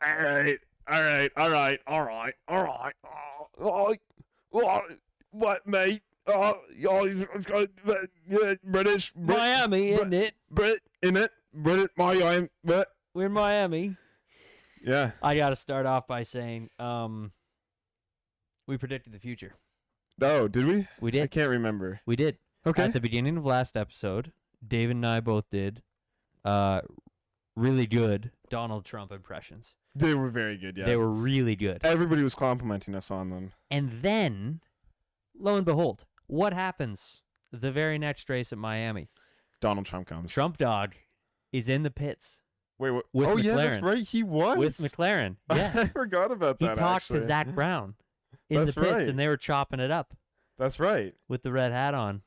All right. What, mate? British. Miami, isn't it? Brit, in it. Brit, Miami. Brit. We're in Miami. Yeah. I got to start off by saying we predicted the future. Oh, did we? We I did. can't remember. We did. Okay. At the beginning of last episode, David and I both did really good Donald Trump impressions. They were very good, yeah. They were really good. Everybody was complimenting us on them. And then, lo and behold, what happens the very next race at Miami? Donald Trump comes. Trump dog is in the pits Wait, what? with Oh, yeah, that's McLaren. right. He was. with McLaren. I Yes. forgot about He that, talked actually. to Zach Brown in That's the pits, right. and they were chopping it up That's right. with the red hat on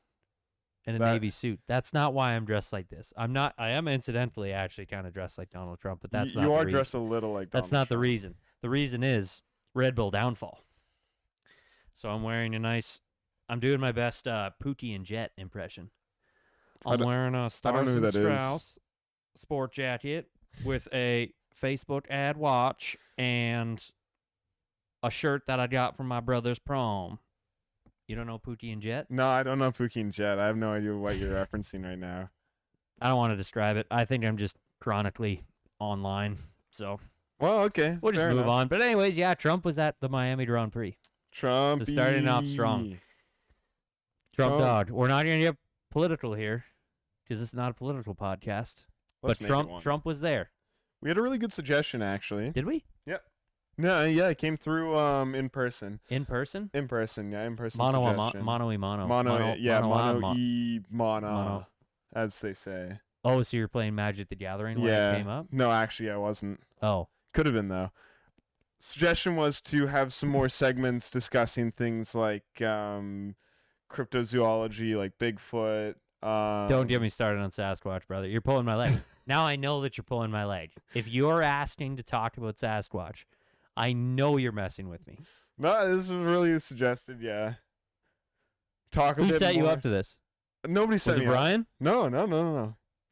and a That- navy suit. That's not why I'm dressed like this. I'm not. I am incidentally actually kind of dressed like Donald Trump, but that's not you the are reason. dressed a little like Donald That's not the Trump. reason. The reason is Red Bull downfall. So I'm wearing a nice. I'm doing my best Pookie and Jet impression. I I'm don't- wearing a know Stars who and that is. Strauss sport jacket with a Facebook ad watch and a shirt that I got from my brother's prom. You don't know Pookie and Jet? No, I don't know Pookie and Jet. I have no idea what you're referencing right now. I don't want to describe it. I think I'm just chronically online. So Well, okay. we'll just fair move enough. on. But anyways, yeah, Trump was at the Miami Grand Prix. Trump. So starting off strong. Trump dog. We're not going to get political here because this is not a political podcast. Let's But make it one. Trump was there. We had a really good suggestion, actually. Did we? No, yeah, it came through in person. In person? In person, yeah, in person Mono suggestion. mono y mono. Mono, as they say. Oh, so you're playing Magic the Gathering when Yeah. it came up? No, actually, I wasn't. Oh. Could have been, though. Suggestion was to have some more segments discussing things like cryptozoology, like Bigfoot. Don't get me started on Sasquatch, brother. You're pulling my leg. Now I know that you're pulling my leg. If you're asking to talk about Sasquatch, I know you're messing with me. No, this was really suggested, yeah. Talk a Who bit set you more. up to this? Nobody Was set it me up. Brian? No.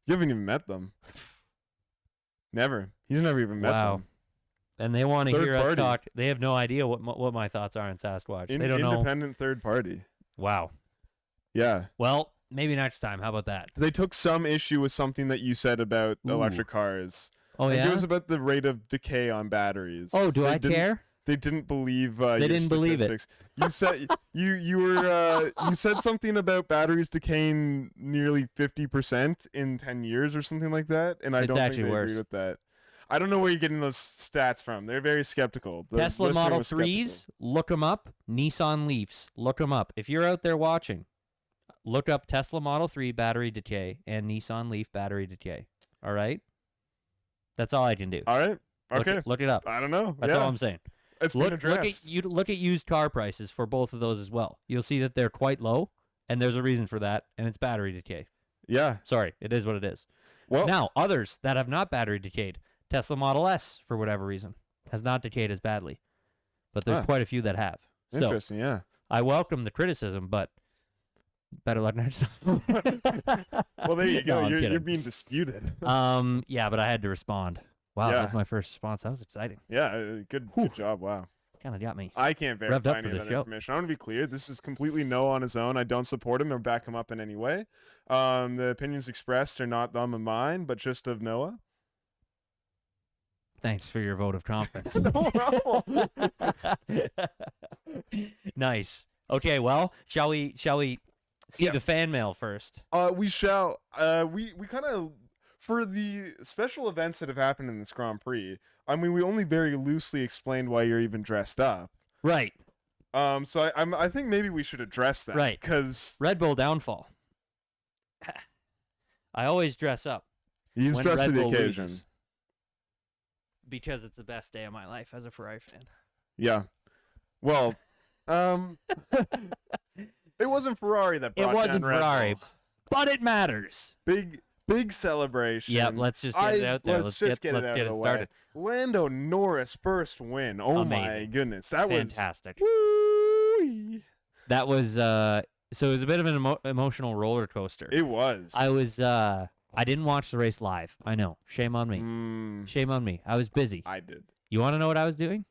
You haven't even met them. Never. He's never even met Wow. them. And they want to Third hear us party. talk. They have no idea what my thoughts are on Sasquatch. They don't know. Independent third party. Wow. Yeah. Well, maybe next time. How about that? They took some issue with something that you said about Ooh. electric cars. Oh, I think yeah? it was about the rate of decay on batteries. Oh, do They I didn't- care? They didn't believe your didn't believe it. statistics. You said you said something about batteries decaying nearly 50% in 10 years or something like that, and I It's don't think actually they worse. agree with that. I don't know where you're getting those stats from. They're very skeptical. The Tesla listener Model was skeptical. 3s, look them up. Nissan Leafs, look them up. If you're out there watching, look up Tesla Model 3 battery decay and Nissan Leaf battery decay. All right? That's all I can do. All right. Okay. Look it up. I don't know. That's yeah. all I'm saying. It's been Look addressed. at used car prices for both of those as well. You'll see that they're quite low, and there's a reason for that, and it's battery decay. Yeah. Sorry, it is what it is. Well, Now, others that have not battery decayed, Tesla Model S, for whatever reason, has not decayed as badly. But there's Huh. quite a few that have. So interesting. Yeah. I welcome the criticism, but better luck next time. Well, there you No, go. I'm You're kidding. being disputed. Yeah, but I had to respond. Wow, Yeah. that was my first response. That was exciting. Yeah. Good job. Wow. Kind of got me. I can't Revved up verify for any of this that show. information. I want to be clear. This is completely no on his own. I don't support him or back him up in any way. The opinions expressed are not them of mine, but just of Noah. Thanks for your vote of confidence. No. Nice. Okay, well, shall we see Yeah. the fan mail first? We shall. We kind of, for the special events that have happened in this Grand Prix. I mean, we only very loosely explained why you're even dressed up. Right. So I think maybe we should address that. Right. Because Red Bull downfall. I always dress up he's when dressed Red for the Bull occasion. loses because it's the best day of my life as a Ferrari fan. Yeah. Well, it wasn't Ferrari that brought It wasn't down Red Ferrari, Bull. but it matters. Big celebration. Yep, let's just get it out there. Let's just get it out of the way. started. Lando Norris first win. Oh my Amazing. goodness, that Fantastic. was woo. That was so it was a bit of an emotional roller coaster. It was. I didn't watch the race live. I know. Shame on me. Shame on me. I was busy. I did. You want to know what I was doing?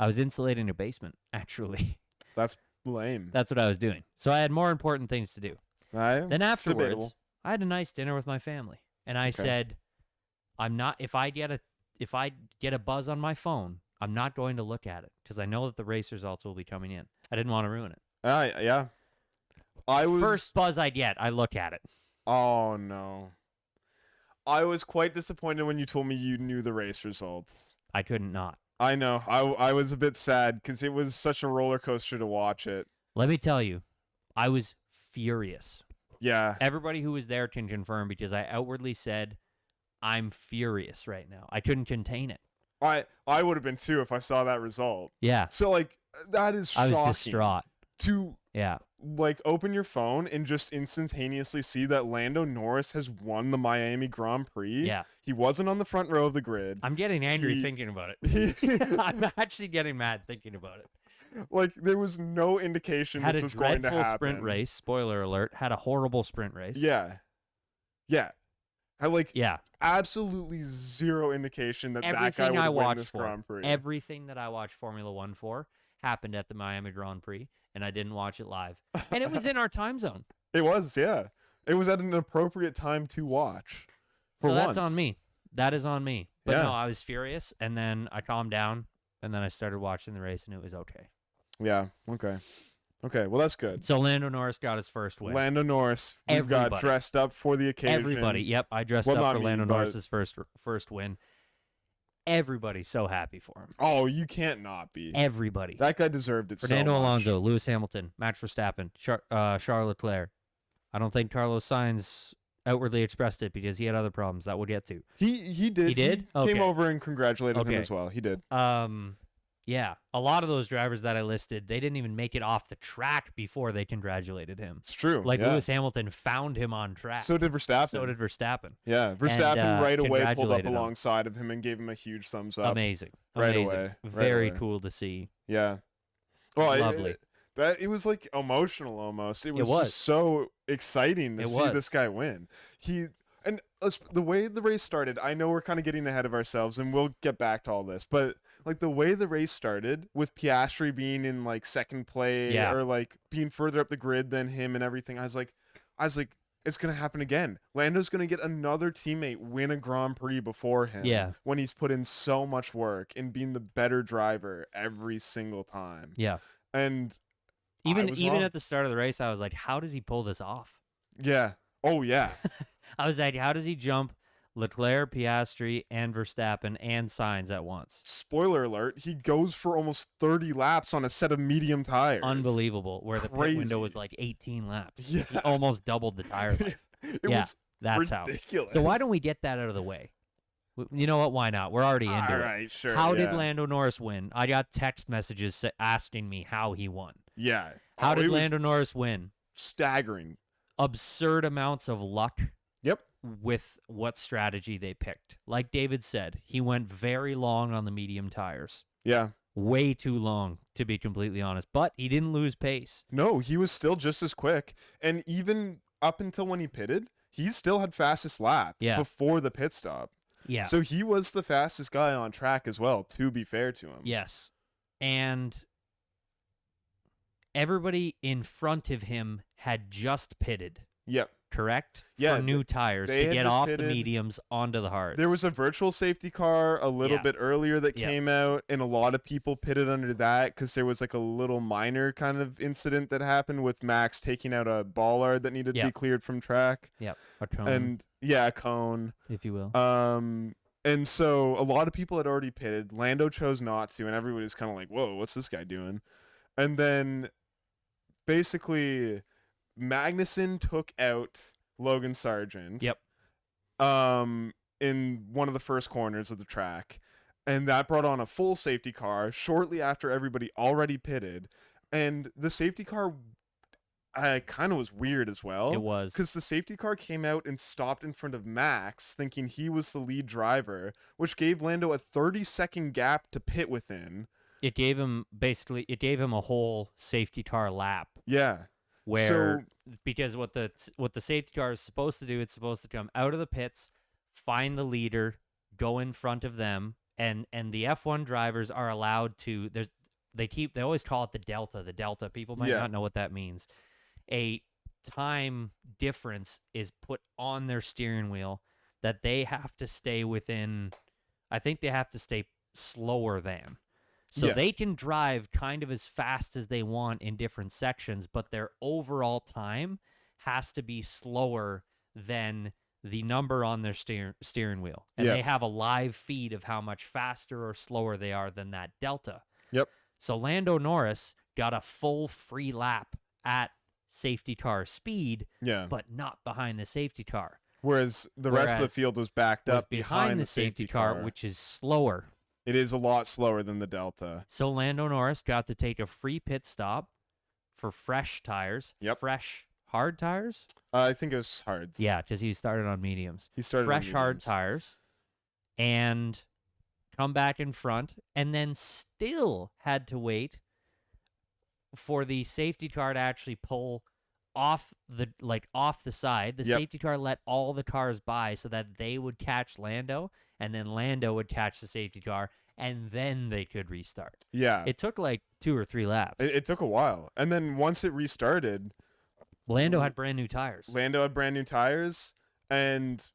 I was insulating a basement, actually. That's lame. That's what I was doing. So I had more important things to do. Then It's afterwards, debatable. I had a nice dinner with my family, and I Okay. said, "I'm not. If I get a buzz on my phone, I'm not going to look at it because I know that the race results will be coming in. I didn't want to ruin it. Yeah. I was First buzz I get, I look at it. Oh no. I was quite disappointed when you told me you knew the race results. I couldn't not. I know. I was a bit sad because it was such a roller coaster to watch it. Let me tell you, I was furious. Yeah. Everybody who was there can confirm because I outwardly said, I'm furious right now. I couldn't contain it. I would have been too if I saw that result. Yeah. So like that is I shocking. was distraught. To Yeah. like open your phone and just instantaneously see that Lando Norris has won the Miami Grand Prix. Yeah. He wasn't on the front row of the grid. I'm getting angry He- thinking about it. I'm actually getting mad thinking about it. Like there was no indication Had this a was going to dreadful happen. sprint race. Spoiler alert. Had a horrible sprint race. Yeah. Yeah. I like Yeah. absolutely zero indication that that guy Everything would I win this watched for, Grand Prix. everything that I watched Formula One for happened at the Miami Grand Prix, and I didn't watch it live. And it was in our time zone. It was, yeah. It was at an appropriate time to watch. For So that's once. on me. That is on me. But Yeah. no, I was furious, and then I calmed down, and then I started watching the race, and it was okay. Yeah. Okay. Okay. Well, that's good. So Lando Norris got his first win. Lando Norris, we've got Everybody. dressed up for the occasion. Everybody. Yep, I dressed Well, up not for me, Lando but- Norris's first win. Everybody's so happy for him. Oh, you can't not be. Everybody. That guy deserved it. Fernando so much. Alonso, Lewis Hamilton, Max Verstappen, Charles Leclerc. I don't think Carlos Sainz outwardly expressed it because he had other problems that we'll get to. He did. He did? He came Okay. over and congratulated him Okay. as well. He did. Yeah, a lot of those drivers that I listed, they didn't even make it off the track before they congratulated him. It's true. Like yeah. Lewis Hamilton found him on track. So did Verstappen. So did Verstappen. Yeah, Verstappen right away pulled up congratulated him. alongside of him and gave him a huge thumbs up. Amazing. Right Amazing. away. Right Very away. cool to see. Yeah. Well, Lovely. It was like emotional almost. It was, was. just so exciting to It see was. this guy win. The way the race started, I know we're kind of getting ahead of ourselves and we'll get back to all this, but like the way the race started with Piastri being in like second place Yeah. or like being further up the grid than him and everything, I was like it's going to happen again. Lando's going to get another teammate win a Grand Prix before him. Yeah. When he's put in so much work and being the better driver every single time. Yeah. And Even was even wrong. at the start of the race, I was like, how does he pull this off? yeah. Oh yeah. I was like, how does he jump Leclerc, Piastri, and Verstappen and Sainz at once? Spoiler alert, he goes for almost 30 laps on a set of medium tires. Unbelievable. Where the pit window Crazy. was like 18 laps. Yeah. He almost doubled the tire life. It Yeah, was That's how. ridiculous. So why don't we get that out of the way? You know what? Why not? We're already into All it. right, sure. How yeah. did Lando Norris win? I got text messages asking me how he won. Yeah. How Oh, did it was Lando Norris win? staggering. Absurd amounts of luck Yep. with what strategy they picked. Like David said, he went very long on the medium tires. Yeah. Way too long, to be completely honest. But he didn't lose pace. No, he was still just as quick. And even up until when he pitted, he still had fastest lap Yeah. before the pit stop. Yeah. So he was the fastest guy on track as well, to be fair to him. Yes. And everybody in front of him had just pitted, Yep. correct? Yeah, For new tires they to had get just off pitted. the mediums onto the hards. There was a virtual safety car a little Yeah. bit earlier that Yeah. came out, and a lot of people pitted under that because there was like a little minor kind of incident that happened with Max taking out a bollard that needed to Yeah. be cleared from track. Yep. A cone, And yeah, a cone. if you will. And so a lot of people had already pitted. Lando chose not to, and everybody's kind of like, "Whoa, what's this guy doing?" And then basically Magnussen took out Logan Sargent. Yep. In one of the first corners of the track, and that brought on a full safety car shortly after everybody already pitted, and the safety car kind of was weird as well. It was. Because the safety car came out and stopped in front of Max, thinking he was the lead driver, which gave Lando a 30-second gap to pit within. It gave him a whole safety car lap Yeah. where because what the safety car is supposed to do, it's supposed to come out of the pits, find the leader, go in front of them, and the F1 drivers are allowed to. They always call it the delta. The delta. People might Yeah. not know what that means. A time difference is put on their steering wheel that they have to stay within. I think they have to stay slower than. So Yeah. they can drive kind of as fast as they want in different sections, but their overall time has to be slower than the number on their steering wheel. And Yeah. they have a live feed of how much faster or slower they are than that delta. Yep. So Lando Norris got a full free lap at safety car speed, Yeah. but not behind the safety car. Whereas the rest of the Whereas field was backed Was up behind the safety car, which is slower. It is a lot slower than the Delta. So Lando Norris got to take a free pit stop for fresh tires. Yep. Fresh hard tires? I think it was hards. Yeah, because he started on mediums. He started on Fresh hard mediums. tires. And come back in front. And then still had to wait for the safety car to actually pull off the side. The Yep. safety car let all the cars by so that they would catch Lando, and then Lando would catch the safety car, and then they could restart. Yeah. It took like 2 or 3 laps. It took a while. And then once it restarted, Lando had brand new tires. Lando had brand new tires, and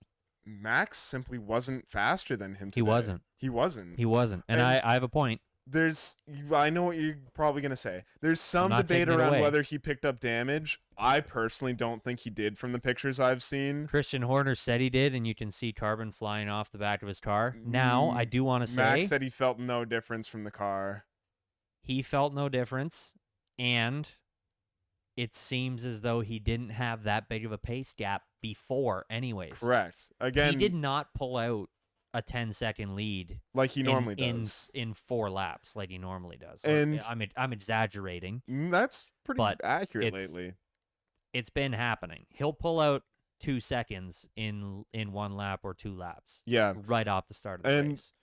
Max simply wasn't faster than him today. He wasn't. He wasn't. He wasn't. And And- I have a point. I know what you're probably going to say. There's some not debate taking it around away. whether he picked up damage. I personally don't think he did from the pictures I've seen. Christian Horner said he did, and you can see carbon flying off the back of his car. Now, I do want to say Max said he felt no difference from the car. he felt no difference, and it seems as though he didn't have that big of a pace gap before anyways. Correct. Again, He did not pull out a 10-second lead like he normally in, does. in 4 laps like he normally does. And- I'm exaggerating. That's pretty but accurate it's- lately. It's been happening. He'll pull out 2 seconds in 1 lap or 2 laps Yeah. right off the start of the And race.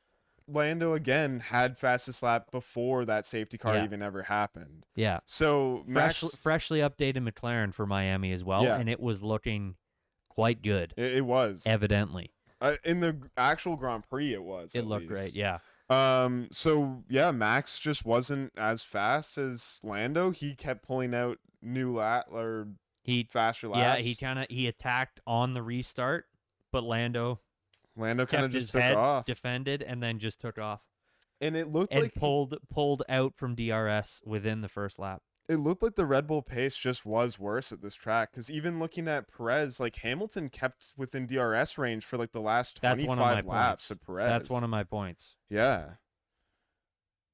Lando again had fastest lap before that safety car Yeah. even ever happened. Yeah. So Max, Freshly updated McLaren for Miami as well, Yeah. and it was looking quite good, it was evidently. in the actual Grand Prix. It was. It at looked least. great, yeah. So yeah, Max just wasn't as fast as Lando. He kept pulling out new faster laps. Yeah, he attacked on the restart, but Lando Lando kind of kept just his took head, off, defended, and then just took off. and it looked And like pulled out from DRS within the first lap. it looked like the Red Bull pace just was worse at this track. Because even looking at Perez, like Hamilton kept within DRS range for like the last That's one of my 25 laps points. of Perez. That's one of my points. Yeah,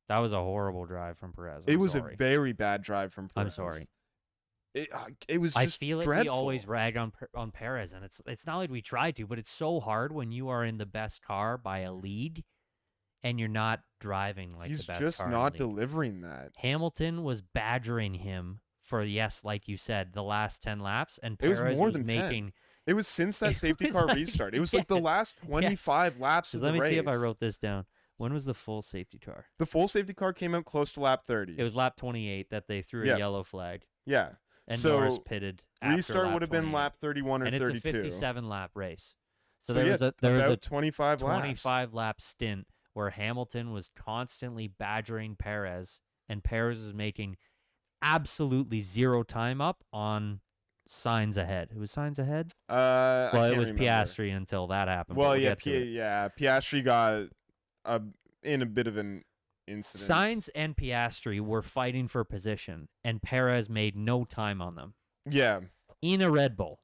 That was a horrible drive from Perez. it I'm was sorry. a very bad drive from Perez. I'm sorry. It was I just feel like dreadful. we always rag on Perez, and it's not like we try to, but it's so hard when you are in the best car by a lead, and you're not driving like He's the best just car in not the league. delivering that. Hamilton was badgering him for, yes, like you said, the last 10 laps, and It was Perez more was than 10. making. It was since that It safety was car like- restart. It was like the yes, last 25 laps of Let the me race. see if I wrote this down. When was the full safety car? The full safety car came out close to lap 30. It was lap 28 that they threw Yeah. a yellow flag, Yeah. and So, Norris pitted. After Restart lap would have been 28. lap 31 or and 32. it's a 57 lap race. So, So there yeah, was a about 25 laps. 25 lap stint where Hamilton was constantly badgering Perez, and Perez was making absolutely zero time up on signs ahead. It was signs ahead? I Well, it can't was remember. Piastri until that happened. but Well, we'll yeah, get to it. Piastri got in a bit of an incident. Sainz and Piastri were fighting for position, and Perez made no time on them Yeah. in a Red Bull.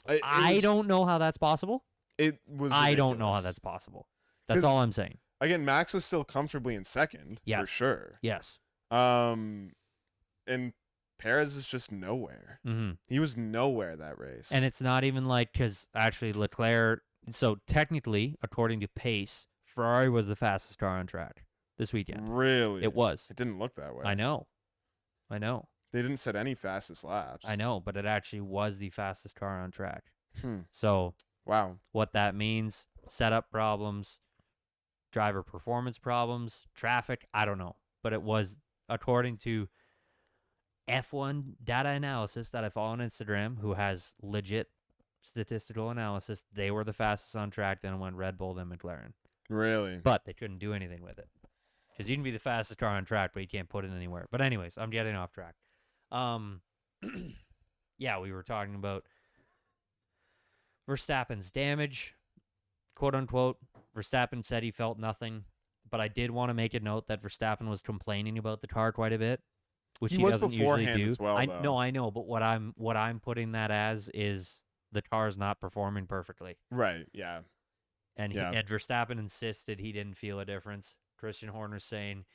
I don't know how that's possible. It was. I don't know how ridiculous. that's possible. That's 'Cause- all I'm saying. Again, Max was still comfortably in second for Yes. sure. Yes. And Perez is just nowhere. Mm-hmm. He was nowhere that race. And it's not even like, because actually Leclerc, so technically, according to pace, Ferrari was the fastest car on track this weekend. really, It was. It didn't look that way. I know. They didn't set any fastest laps. I know, but it actually was the fastest car on track. Hmm. So Wow. what that means, setup problems, driver performance problems, traffic, I don't know. But it was, according to F1 data analysis that I follow on Instagram, who has legit statistical analysis, they were the fastest on track, then it went Red Bull, then McLaren. Really? but they couldn't do anything with it because you can be the fastest car on track, but you can't put it anywhere. But anyways, I'm getting off track. Yeah, we were talking about Verstappen's damage, quote unquote. Verstappen said he felt nothing, but I did want to make a note that Verstappen was complaining about the car quite a bit, which He he was doesn't usually beforehand do. as well, I though. no, I know, but what I'm putting that as is the car's not performing perfectly. Right. Yeah. And Yeah. and Verstappen insisted he didn't feel a difference. Christian Horner's saying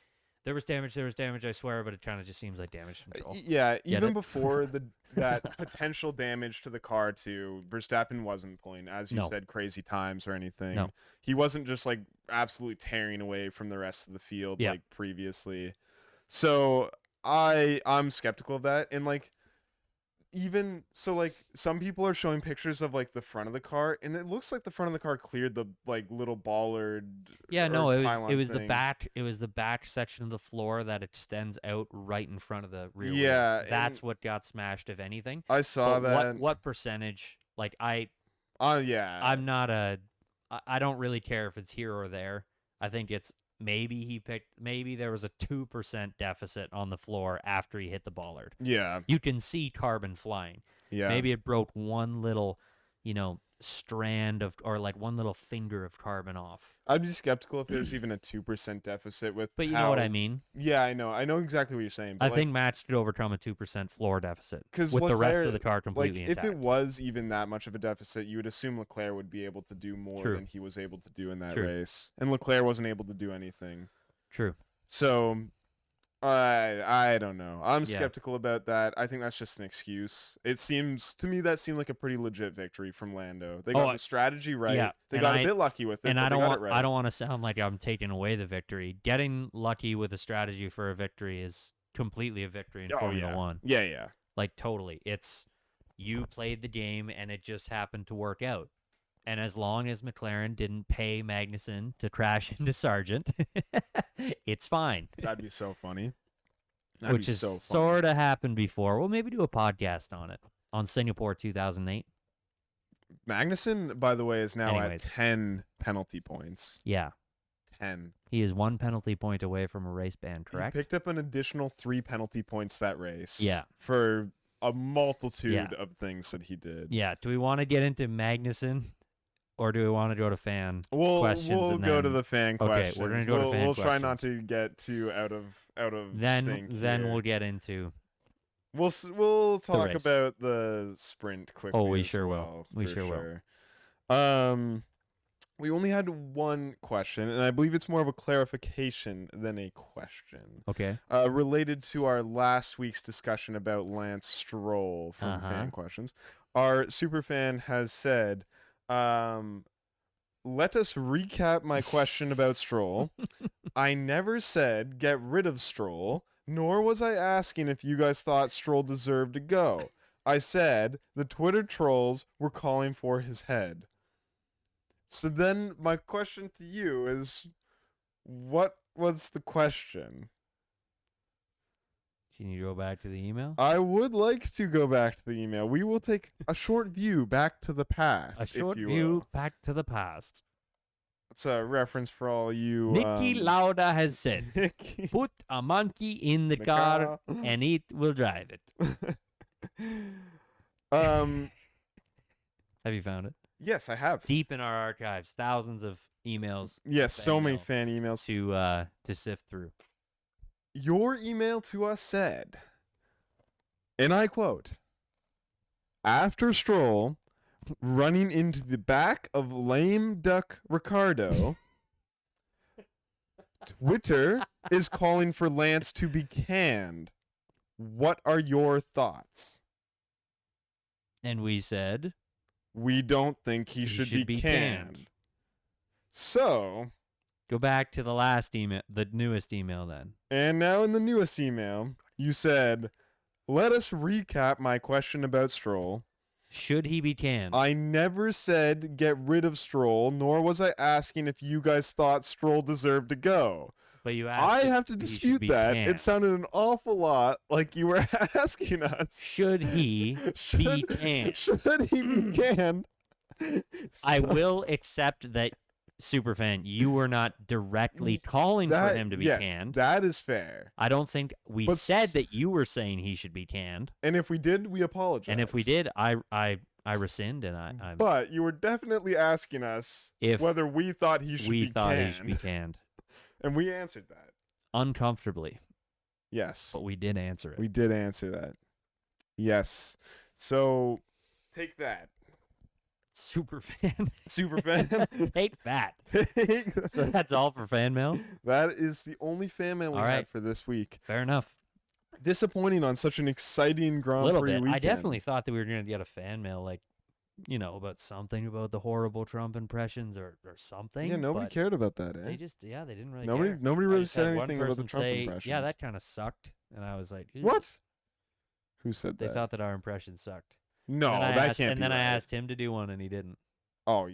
there was damage, I swear, but it kind of just seems like damage control. Yeah, Get even it? before that potential damage to the car too, Verstappen wasn't pulling, as you No. said, crazy times or anything. No. He wasn't just like absolutely tearing away from the rest of the field Yeah. like previously. So I'm skeptical of that. And like even so, like some people are showing pictures of like the front of the car, and it looks like the front of the car cleared the like little bollard. Yeah, no, or it pylon was the thing. back. It was the back section of the floor that extends out right in front of the rear. Yeah, wheel. That's and- what got smashed, if anything. I saw But that. what percentage? Like Yeah. I'm not a. I don't really care if it's here or there. I think it's maybe there was a 2% deficit on the floor after he hit the bollard. Yeah. You can see carbon flying. Yeah. Maybe it broke one little, strand of, or like one little finger of carbon off. I'd be skeptical if there's even a 2% deficit with. But you know what I mean? Yeah, I know. I know exactly what you're saying. But I think Max could overcome a 2% floor deficit 'cause with the rest of Leclerc, the car completely like, intact. if it was even that much of a deficit, you would assume Leclerc would be able to do more True. than he was able to do in that True. race, and Leclerc wasn't able to do anything. True. So, I don't know. I'm Yeah. skeptical about that. I think that's just an excuse. It seems to me that seemed like a pretty legit victory from Lando. They got the strategy right. yeah, They and got a bit lucky with it. And but I they don't got want it right. I don't want to sound like I'm taking away the victory. Getting lucky with a strategy for a victory is completely a victory in Formula 1. Yeah, yeah. Like totally. It's you played the game and it just happened to work out. And as long as McLaren didn't pay Magnussen to crash into Sargent, it's fine. That'd be so funny. That'd Which be is so funny. sort of happened before. We'll maybe do a podcast on it on Singapore 2008. Magnussen, by the way, is now Anyways. at 10 penalty points. Yeah. 10. He is 1 penalty point away from a race ban, He correct? picked up an additional 3 penalty points that race. Yeah. For a multitude Yeah. of things that he did. Yeah. Do we want to get into Magnussen or do we want to go to fan questions? We'll and go then, to the fan Okay, questions. we're gonna go to fan We'll try not questions. to get too out of then sync then here. we'll get into We'll talk race. about the sprint quickly. Oh, we as sure will. well, We for sure will. sure. We only had one question, and I believe it's more of a clarification than a question. okay. Related to our last week's discussion about Lance Stroll from Uh-huh. fan questions. Our superfan has said, let us recap my question about Stroll. I never said get rid of Stroll, nor was I asking if you guys thought Stroll deserved to go. I said the Twitter trolls were calling for his head. So then my question to you is, what was the question? Can you go back to the email? I would like to go back to the email. We will take a short view back to the past. A short if you view will. back to the past. It's a reference for all you. Nicky Lauda has said, Nicky put a monkey in the car and it will drive it. Have you found it? Yes, I have. Deep in our archives, thousands of emails Yes, so many mail. fan emails. to sift through. Your email to us said, and I quote, after Stroll running into the back of lame duck Ricardo, Twitter is calling for Lance to be canned. What are your thoughts? And we said, We don't think he should be canned. So, go back to the last email, the newest email then. and now in the newest email, you said, let us recap my question about Stroll. Should he be canned? I never said get rid of Stroll, nor was I asking if you guys thought Stroll deserved to go. But you asked I if have to he should dispute be that. canned. It sounded an awful lot like you were asking us. Should he be canned? Should he be canned? I So- will accept that Superfan, you were not directly calling for him to be yes, canned. that is fair. I don't think we But said that you were saying he should be canned. And if we did, we apologize. And if we did, I rescind, and I'm. But you were definitely asking us If whether we thought he should be canned. he should be canned. And we answered that. Uncomfortably, Yes. but we did answer it. We did answer that. Yes. So take that. Superfan. Superfan. Take that. Take So that's all for fan mail. That is the only fan mail we All had right. for this week. Fair enough. Disappointing on such an exciting Grand A little Prix bit. weekend. I definitely thought that we were going to get a fan mail, like, about something about the horrible Trump impressions or something. Yeah, nobody but cared about that, eh? They didn't really Nobody care. nobody I really just said had one anything about the person Trump say, impressions. yeah, that kind of sucked. And I was like, "Ew." What? Who said They that? thought that our impression sucked. No, and I that asked, can't And be then I right. asked him to do one, and he didn't. Oh,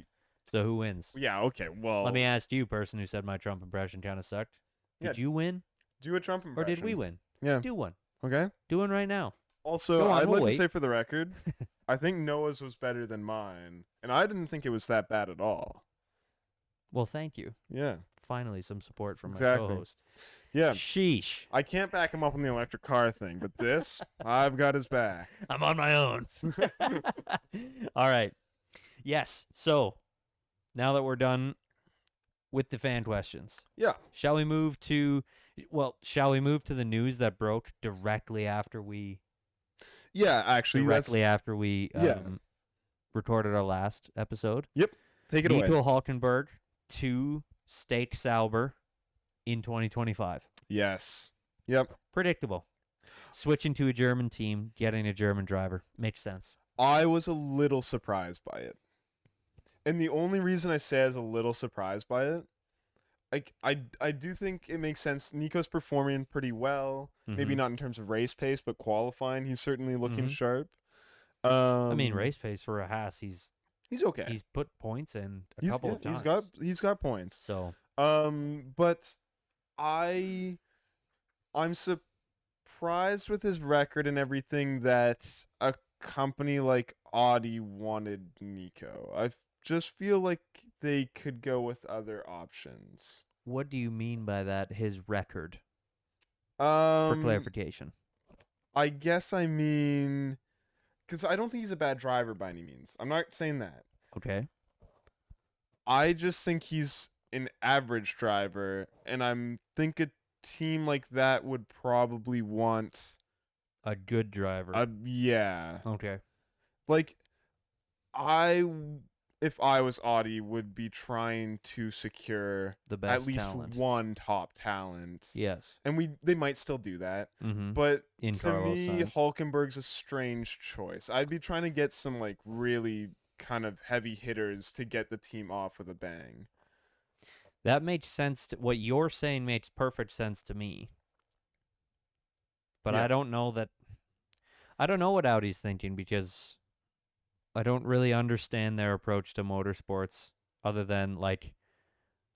So who wins? yeah, okay. Well, Let me ask you, person who said my Trump impression kind of sucked. Did Yeah. you win, do a Trump or impression. did we win? Yeah. Do one. Okay. Do one right now. Also, Go on, I'd we'll like wait. to say for the record, I think Noah's was better than mine, and I didn't think it was that bad at all. Well, thank you. Yeah. Finally, some support from Exactly. my co-host. Yeah. Sheesh. I can't back him up on the electric car thing, but this, I've got his back. I'm on my own. All right. Yes. So, now that we're done with the fan questions, Yeah. shall we move to the news that broke directly after we Yeah, actually, Yeah. recorded our last episode? take it away. Nico Hülkenberg to State Sauber in 2025. Yes. Yep. Predictable. Switching to a German team, getting a German driver. Makes sense. I was a little surprised by it. And the only reason I say I was a little surprised by it, like I do think it makes sense. Nico's performing pretty well. Maybe Mhm. not in terms of race pace, but qualifying, he's certainly looking Mhm. sharp. I mean, race pace for a Haas, he's okay. he's put points in a He's- couple yeah, of times. He's got points. So But I'm surprised with his record and everything that a company like Audi wanted Nico. I just feel like they could go with other options. what do you mean by that? His record, For for clarification. I guess I mean, because I don't think he's a bad driver by any means. I'm not saying that. Okay. I just think he's an average driver, and I'm think a team like that would probably want A good driver. yeah. Okay. Like if I was Audi, would be trying to secure The best at least talent. one top talent. Yes. And they might still do that. Mm-hmm. But In to Carlos me, Sainz. Hulkenberg's a strange choice. I'd be trying to get some like really kind of heavy hitters to get the team off with a bang. That makes sense. What you're saying makes perfect sense to me. But Yeah. I don't know what Audi's thinking, because I don't really understand their approach to motorsports, other than, like,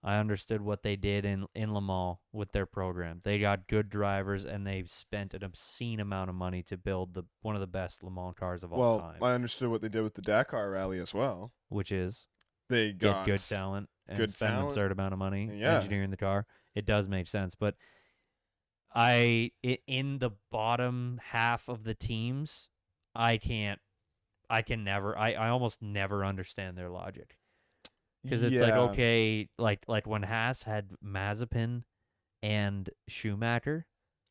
I understood what they did in Le Mans with their program. They got good drivers, and they've spent an obscene amount of money to build one of the best Le Mans cars of all time, I understood what they did with the Dakar Rally as well. which is They got get good talent and good spend an talent. absurd amount of money Yeah. engineering the car. It does make sense, but in the bottom half of the teams, I almost never understand their logic, because it's like, Yeah. okay, like when Haas had Mazepin and Schumacher,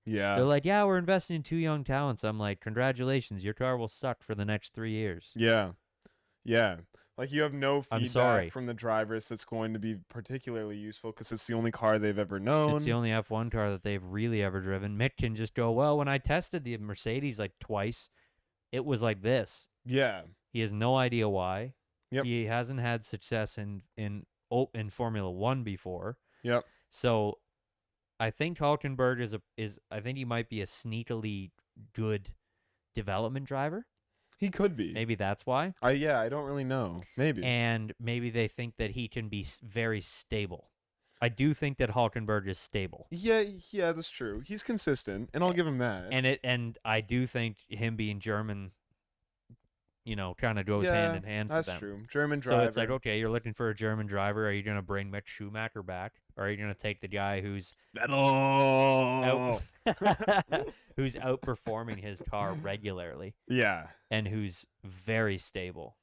Yeah. they're like, yeah, we're investing in two young talents. I'm like, congratulations, your car will suck for the next 3 years. Yeah. Yeah. Like you have no I'm feedback sorry. from the drivers that's going to be particularly useful because it's the only car they've ever known. It's the only F1 car that they've really ever driven. Mick can just go, well, when I tested the Mercedes like twice, it was like this. Yeah. He has no idea why. Yep. He hasn't had success in Formula 1 before. Yep. So I think Hulkenberg I think he might be a sneakily good development driver. He could be. Maybe that's why. I don't really know. Maybe. And maybe they think that he can be very stable. I do think that Hulkenberg is stable. yeah, that's true. He's consistent, and I'll give him that. And I do think him being German, kind of goes hand in hand for that's them. true. German So driver. it's like, okay, you're looking for a German driver. Are you going to bring Mick Schumacher back? Or are you going to take the guy who's Vettel. who's outperforming his car regularly Yeah. and who's very stable?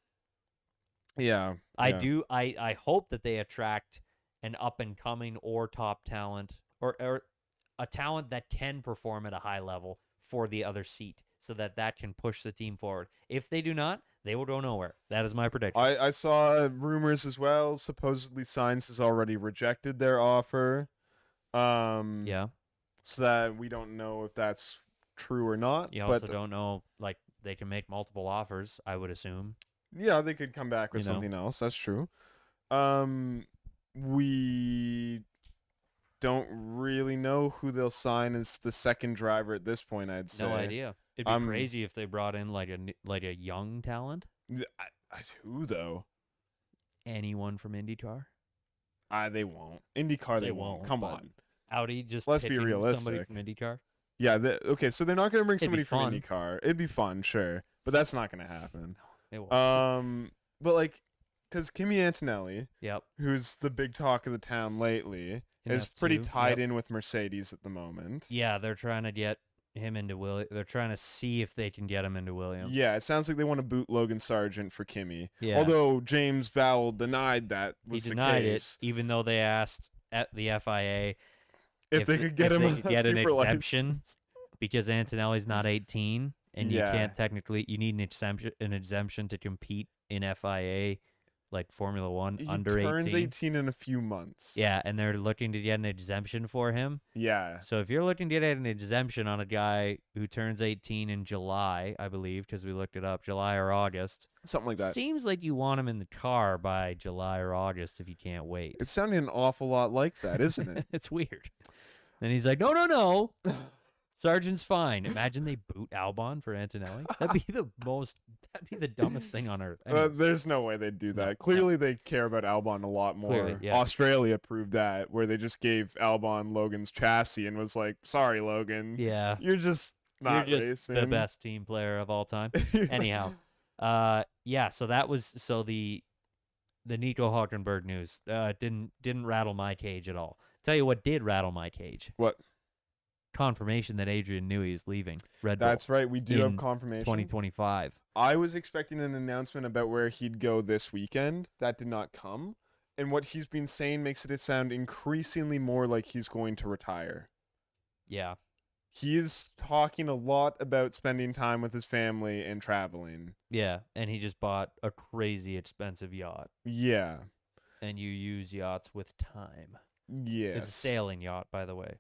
Yeah. I hope that they attract an up and coming or top talent or a talent that can perform at a high level for the other seat so that can push the team forward. If they do not, they will go nowhere. That is my prediction. I saw rumors as well. Supposedly Sainz has already rejected their offer. Yeah. So that we don't know if that's true or not. You also don't know, like, they can make multiple offers, I would assume. Yeah, they could come back with something else. That's true. We don't really know who they'll sign as the second driver at this point, I'd say. No idea. It'd be crazy if they brought in like a young talent. Who though? Anyone from IndyCar? They won't. IndyCar, they won't. Come but on. Audi just Let's be picking somebody realistic. from IndyCar. Yeah. Okay, so they're not going to bring It'd somebody be from fun. IndyCar. It'd be fun, sure, but that's not going to happen. It won't. But like, because Kimi Antonelli, Yep. who's the big talk of the town lately, is pretty tied in with Mercedes at the moment. Yeah, they're trying to get him into Williams. They're trying to see if they can get him into Williams. Yeah, it sounds like they want to boot Logan Sargent for Kimi. Yeah. Although James Vowell denied that was he the denied case. it, even though they asked at the FIA If they could get him they a could get an super exemption license. because Antonelli's not 18 and you Yeah. can't technically. You need an exemption to compete in FIA, like Formula One, He under turns 18. 18 in a few months. Yeah, and they're looking to get an exemption for him. Yeah. So if you're looking to get an exemption on a guy who turns 18 in July, I believe, because we looked it up, July or August, Something like that. seems like you want him in the car by July or August if you can't wait. It's sounding an awful lot like that, isn't it? It's weird. And he's like, no. Sargent's fine. Imagine they boot Albon for Antonelli. That'd be the dumbest thing on earth. Anyways. There's no way they'd do that. No. Clearly, they care about Albon a lot more. Clearly, yeah. Australia proved that, where they just gave Albon Logan's chassis and was like, "Sorry, Logan, Yeah. you're just not You're just racing." the best team player of all time. Anyhow, yeah. So that was the Nico Hülkenberg news. Didn't rattle my cage at all. Tell you what did rattle my cage. What? Confirmation that Adrian Newey is leaving Red Bull. That's right. We do have in confirmation. 2025. I was expecting an announcement about where he'd go this weekend. That did not come. And what he's been saying makes it sound increasingly more like he's going to retire. Yeah. He is talking a lot about spending time with his family and traveling. Yeah, and he just bought a crazy expensive yacht. Yeah. And you use yachts with time. Yes. It's a sailing yacht, by the way,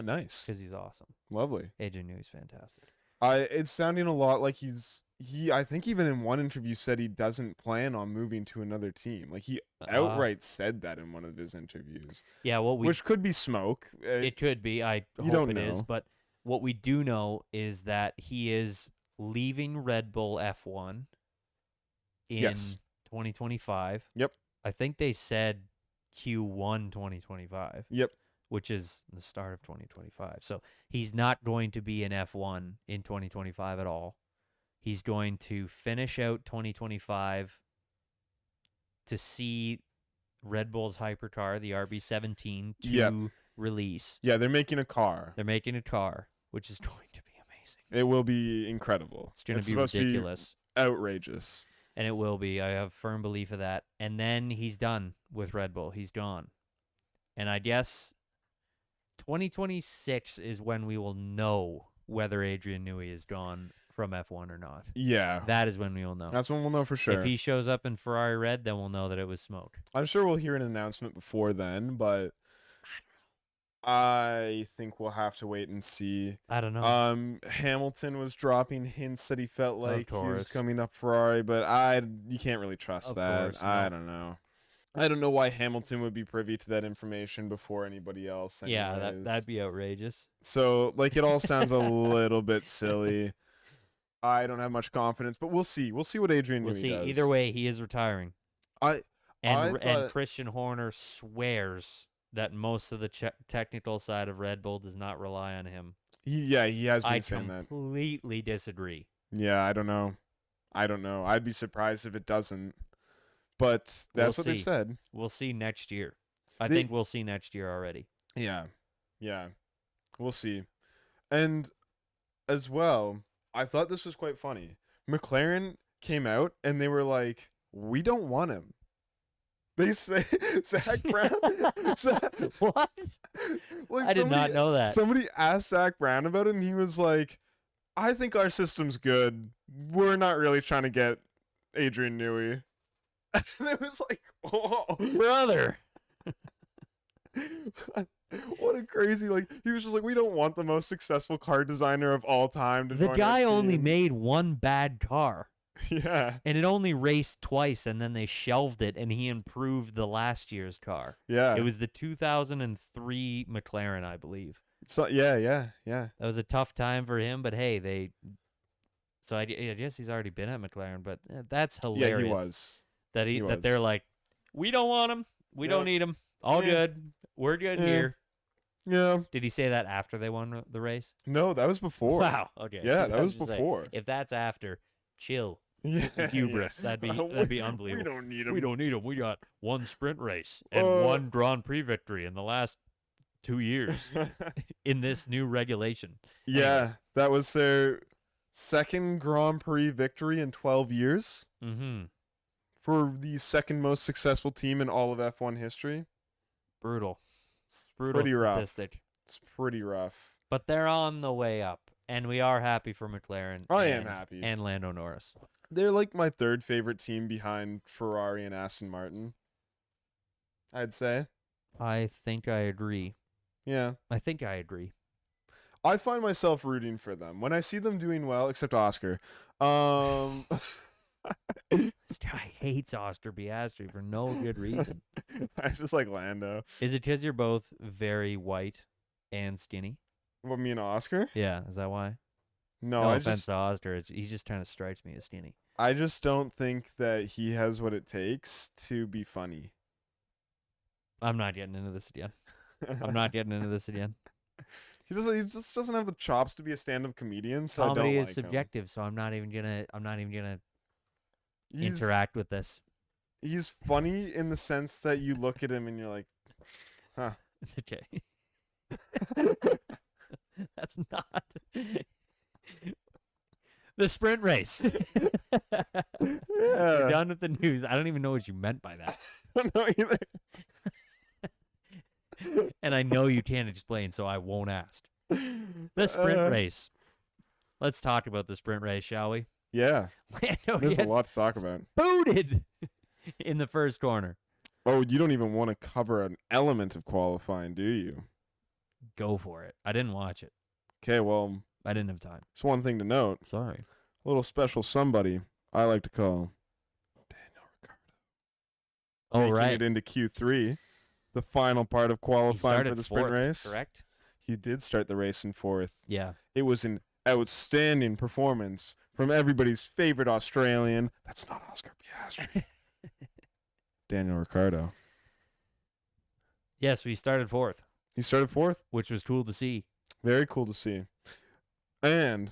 Nice. because he's awesome. Lovely. Adrian Newey's fantastic. It's sounding a lot like I think even in one interview said he doesn't plan on moving to another team. Like he outright said that in one of his interviews. Yeah, which could be smoke. It could be. I hope don't it is. know. But what we do know is that he is leaving Red Bull F1 in Yes. 2025. Yep. I think they said Q1 2025. Yep. Which is the start of 2025. So he's not going to be in F1 in 2025 at all. He's going to finish out 2025 to see Red Bull's hypercar, the RB17, to Yep. release. Yeah, they're making a car. They're making a car, which is going to be amazing. It will be incredible. It's going to be supposed to ridiculous. Outrageous. And it will be. I have firm belief of that. And then he's done with Red Bull. He's gone. And I guess 2026 is when we will know whether Adrian Newey is gone from F1 or not. Yeah. That is when we will know. That's when we'll know for sure. If he shows up in Ferrari red, then we'll know that it was smoke. I'm sure we'll hear an announcement before then, but I think we'll have to wait and see. I don't know. Hamilton was dropping hints that he felt like he was course. coming up Ferrari, but you can't really trust Of that. course, no. I don't know. I don't know why Hamilton would be privy to that information before anybody else. Yeah, anyways. that'd be outrageous. So, like, it all sounds a little bit silly. I don't have much confidence, but we'll see. We'll see what Adrian We'll Newey see. does. Either way, he is retiring. I And thought- Christian Horner swears that most of the technical side of Red Bull does not rely on him. he has been I saying that. completely disagree. Yeah, I don't know. I don't know. I'd be surprised if it doesn't. But that's We'll what they've see. said. We'll see next year. I They- think we'll see next year already. Yeah. Yeah. We'll see. And as well, I thought this was quite funny. McLaren came out and they were like, "We don't want him." They say Zach Brown. What? Like I did not know that. Somebody asked Zach Brown about it, and he was like, "I think our system's good. We're not really trying to get Adrian Newey." And it was like, "Whoa, Brother. what a crazy!" Like he was just like, "We don't want the most successful car designer of all time to The join our guy only team." made one bad car, Yeah, and it only raced twice, and then they shelved it, and he improved the last year's car. yeah. It was the 2003 McLaren, I believe. So yeah. That was a tough time for him, but hey, they. So I guess he's already been at McLaren, but that's hilarious. Yeah, he was. That He was. they're like, we don't want him. We don't Yep. need him. All Yeah. good. We're good Yeah. here. Yeah. Did he say that after they won the race? No, that was before. Wow. Okay. Yeah, 'Cause that I was just saying, before. if that's after, chill. Yeah. Hubris. yeah. That'd be We unbelievable. don't need him. We don't need him. We got one sprint race and one Grand Prix victory in the last 2 years in this new regulation. Yeah, Anyways. that was their second Grand Prix victory in 12 years Mm-hmm. for the second most successful team in all of F1 history. Brutal. It's Brutal pretty rough. statistic. It's pretty rough. But they're on the way up, and we are happy for McLaren. I am and- happy. And Lando Norris. They're like my third favorite team behind Ferrari and Aston Martin, I'd say. I think I agree. Yeah. I think I agree. I find myself rooting for them when I see them doing well, except Oscar. This guy hates Oscar Piastri for no good reason. I just like Lando. Is it because you're both very white and skinny? What, me and Oscar? Yeah, is that why? No, No I offense just to Oscar. He just kind of strikes me as skinny. I just don't think that he has what it takes to be funny. I'm not getting into this again. I'm not getting into this again. He just doesn't have the chops to be a stand-up comedian, so I Comedy don't is like subjective, so I'm not even gonna him. interact with this. He's funny in the sense that you look at him and you're like, huh. Okay. That's not the sprint race. We're Yeah. done with the news. I don't even know what you meant by that. I don't know either. And I know you can't explain, so I won't ask. The sprint race. Let's talk about the sprint race, shall we? Yeah, Lando there's a gets lot to talk about. booted in the first corner. Oh, you don't even want to cover an element of qualifying, do you? Go for it. I didn't watch it. Okay, well, I didn't have time. just one thing to note. Sorry. A little special somebody I like to call Daniel Ricciardo. Oh, Making right. it into Q3, the final part of He qualifying started for the sprint fourth, race. correct? He did start the race in fourth. Yeah. It was an outstanding performance from everybody's favorite Australian. That's not Oscar Piastri. Daniel Ricciardo. Yes, we started fourth, He started fourth. which was cool to see. Very cool to see. And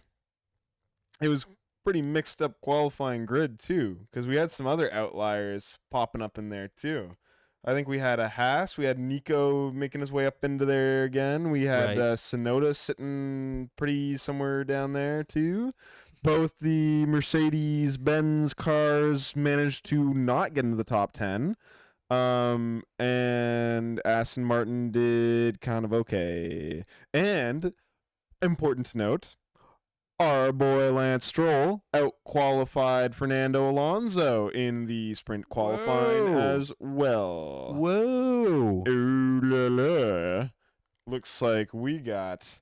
it was pretty mixed up qualifying grid too, because we had some other outliers popping up in there too. I think we had a Haas. We had Nico making his way up into there again. We had Right. Sonoda sitting pretty somewhere down there too. Both the Mercedes-Benz cars managed to not get into the top 10. And Aston Martin did kind of okay. And important to note, our boy Lance Stroll out-qualified Fernando Alonso in the sprint qualifying Whoa. as well. Whoa. Ooh la la. Looks like we got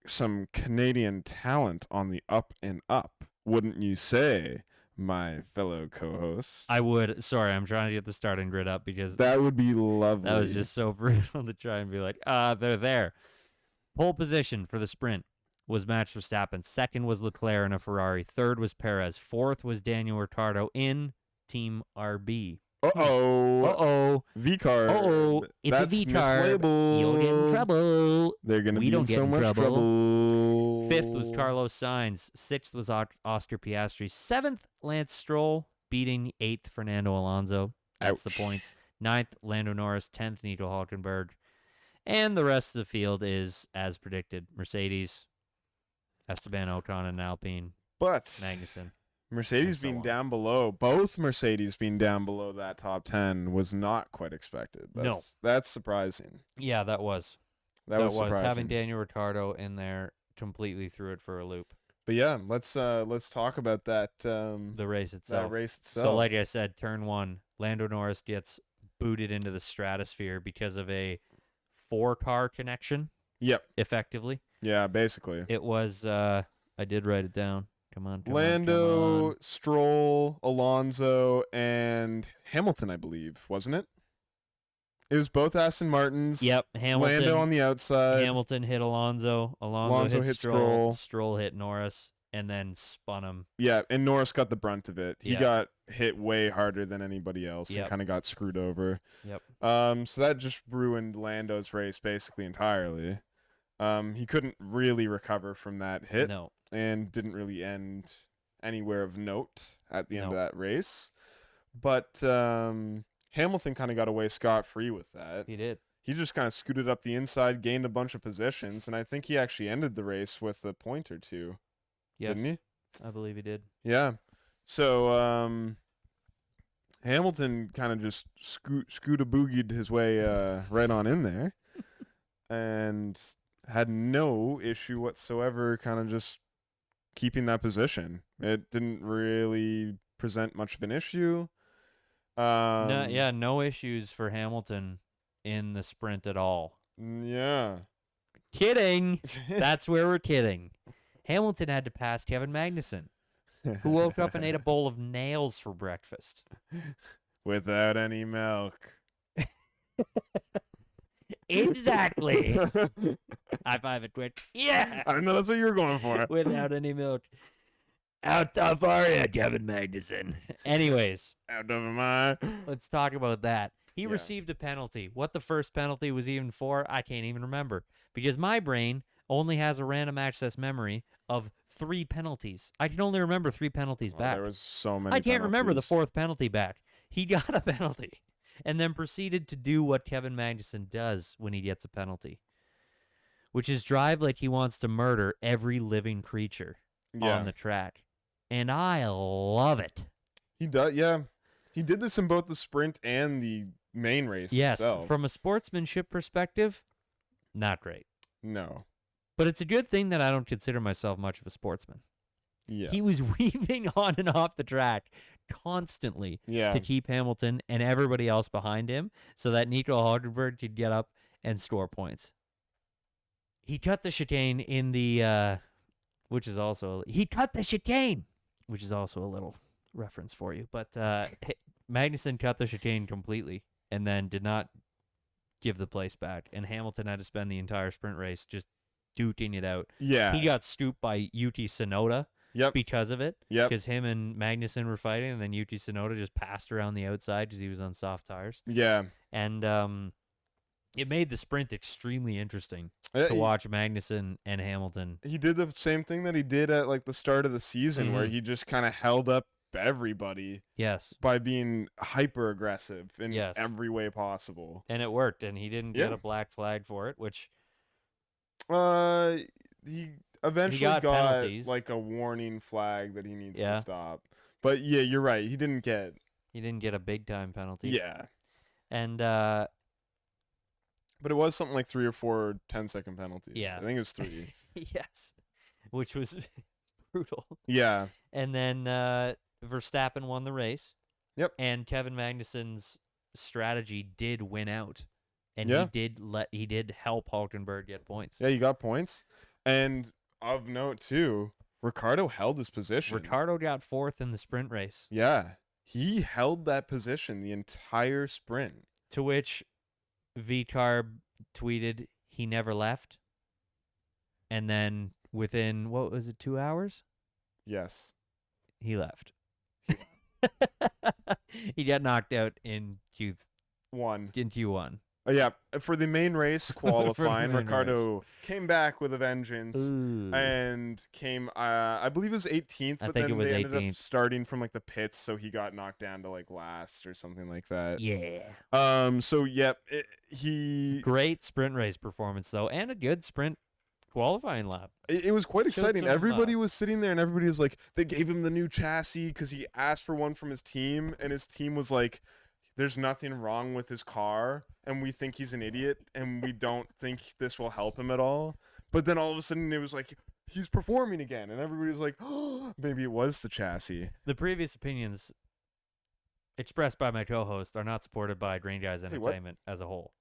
some Canadian talent on the up and up, wouldn't you say, my fellow co-host? I would. Sorry, I'm trying to get the starting grid up because That would be lovely. that was just so brutal to try and be like, they're there. Pole position for the sprint was Max Verstappen. Second was Leclerc in a Ferrari. Third was Perez. Fourth was Daniel Ricciardo in Team RB. Uh-oh. Uh-oh. V-car. Uh-oh. It's That's a V-car. mislabeled. You'll get in trouble. They're going to We be don't in get so in much trouble. trouble. 5th was Carlos Sainz. 6th was Oscar Piastri. 7th, Lance Stroll, beating 8th Fernando Alonso. That's the Ouch. points. 9th, Lando Norris. 10th, Nico Hulkenberg. And the rest of the field is, as predicted, Mercedes, Esteban Ocon and Alpine, But Magnussen. Mercedes and so being on. down below, both Mercedes being down below that top 10 was not quite expected. No. That's surprising. Yeah, that was. That was surprising. Having Daniel Ricciardo in there completely threw it for a loop. But yeah, let's talk about that The race itself. that race itself. So like I said, turn 1, Lando Norris gets booted into the stratosphere because of a 4-car connection, Yep. effectively. Yeah, basically. It was, I did write it down. Come on. Lando, Stroll, Alonso, and Hamilton, I believe, wasn't it? It was both Aston Martins. Yep, Hamilton. Lando on the outside. Hamilton hit Alonso. Alonso hit Stroll. Stroll hit Norris, and then spun him. Yeah, and Norris got the brunt of it. He Yeah. got hit way harder than anybody else Yep. and kind of got screwed over. Yep. So that just ruined Lando's race basically entirely. He couldn't really recover from that hit No. and didn't really end anywhere of note at the end of No. that race. But Hamilton kind of got away scot-free with that. He did. He just kind of scooted up the inside, gained a bunch of positions, and I think he actually ended the race with a point or two, Yes. didn't he? I believe he did. Yeah. So Hamilton kind of just scoot-a-boogied his way right on in there and had no issue whatsoever kind of just keeping that position. It didn't really present much of an issue. No issues for Hamilton in the sprint at all. Yeah. Kidding. That's where we're kidding. Hamilton had to pass Kevin Magnussen, who woke up and ate a bowl of nails for breakfast. Without any milk. Exactly. High five at Twitch. Yeah. I know that's what you were going for. Without any milk. Out the far end, Kevin Magnussen. Anyways, Out of my. let's talk about that. He Yeah. received a penalty. What the first penalty was even for, I can't even remember. Because my brain only has a random access memory of 3 penalties. I can only remember 3 penalties back. There was so many. I can't remember the penalties. 4th penalty back. He got a penalty and then proceeded to do what Kevin Magnussen does when he gets a penalty, which is drive like he wants to murder every living creature on the track. And I love it. He does. Yeah, he did this in both the sprint and the main race Yes, itself. from a sportsmanship perspective, not great. No. But it's a good thing that I don't consider myself much of a sportsman. Yeah. He was weaving on and off the track constantly yeah. to keep Hamilton and everybody else behind him so that Nico Hulkenberg could get up and score points. He cut the chicane in the, he cut the chicane, which is also a little reference for you. But Magnussen cut the chicane completely and then did not give the place back. And Hamilton had to spend the entire sprint race just duking it out. Yeah. He got scooped by Yuki Tsunoda. Yep. Because of it. Yep. Because him and Magnussen were fighting, and then Yuki Tsunoda just passed around the outside because he was on soft tires. Yeah. And it made the sprint extremely interesting Uh, to watch Magnussen and Hamilton. He did the same thing that he did at like the start of the season, where Mhm. he just kind of held up everybody Yes. by being hyper aggressive in Yes. every way possible. And it worked, and he didn't get Yeah. a black flag for it, which He eventually got got penalties. like a warning flag that he needs Yeah. to stop. But yeah, you're right. He didn't get. he didn't get a big-time penalty. Yeah. And But it was something like 3 or 4 10-second penalties. Yeah. I think it was 3. yes, which was brutal. Yeah. And then Verstappen won the race. Yep. And Kevin Magnussen's strategy did win out. And Yeah. he did help Hulkenberg get points. Yeah, you got points. And of note too, Ricardo held his position. Ricardo got 4th in the sprint race, Yeah. He held that position the entire sprint. to which VCarb tweeted he never left. And then within, 2 hours? Yes. He left. He got knocked out in One. Q1. Yeah, for the main race qualifying, main Ricardo came back with a vengeance Ooh. and came, I believe it was 18th, I but think it then was they ended up 18th. starting from like the pits, so he got knocked down to like last or something like that. Yeah. So yep, he Great sprint race performance though, and a good sprint qualifying lap. it was quite Showed exciting. some, Everybody was sitting there and everybody was like, they gave him the new chassis because he asked for one from his team, and his team was like, there's nothing wrong with his car, and we think he's an idiot, and we don't think this will help him at all. But then all of a sudden it was like, he's performing again, and everybody was like, oh, maybe it was the chassis. The previous opinions expressed by my co-host are not supported by Green Guys what? Entertainment as a whole.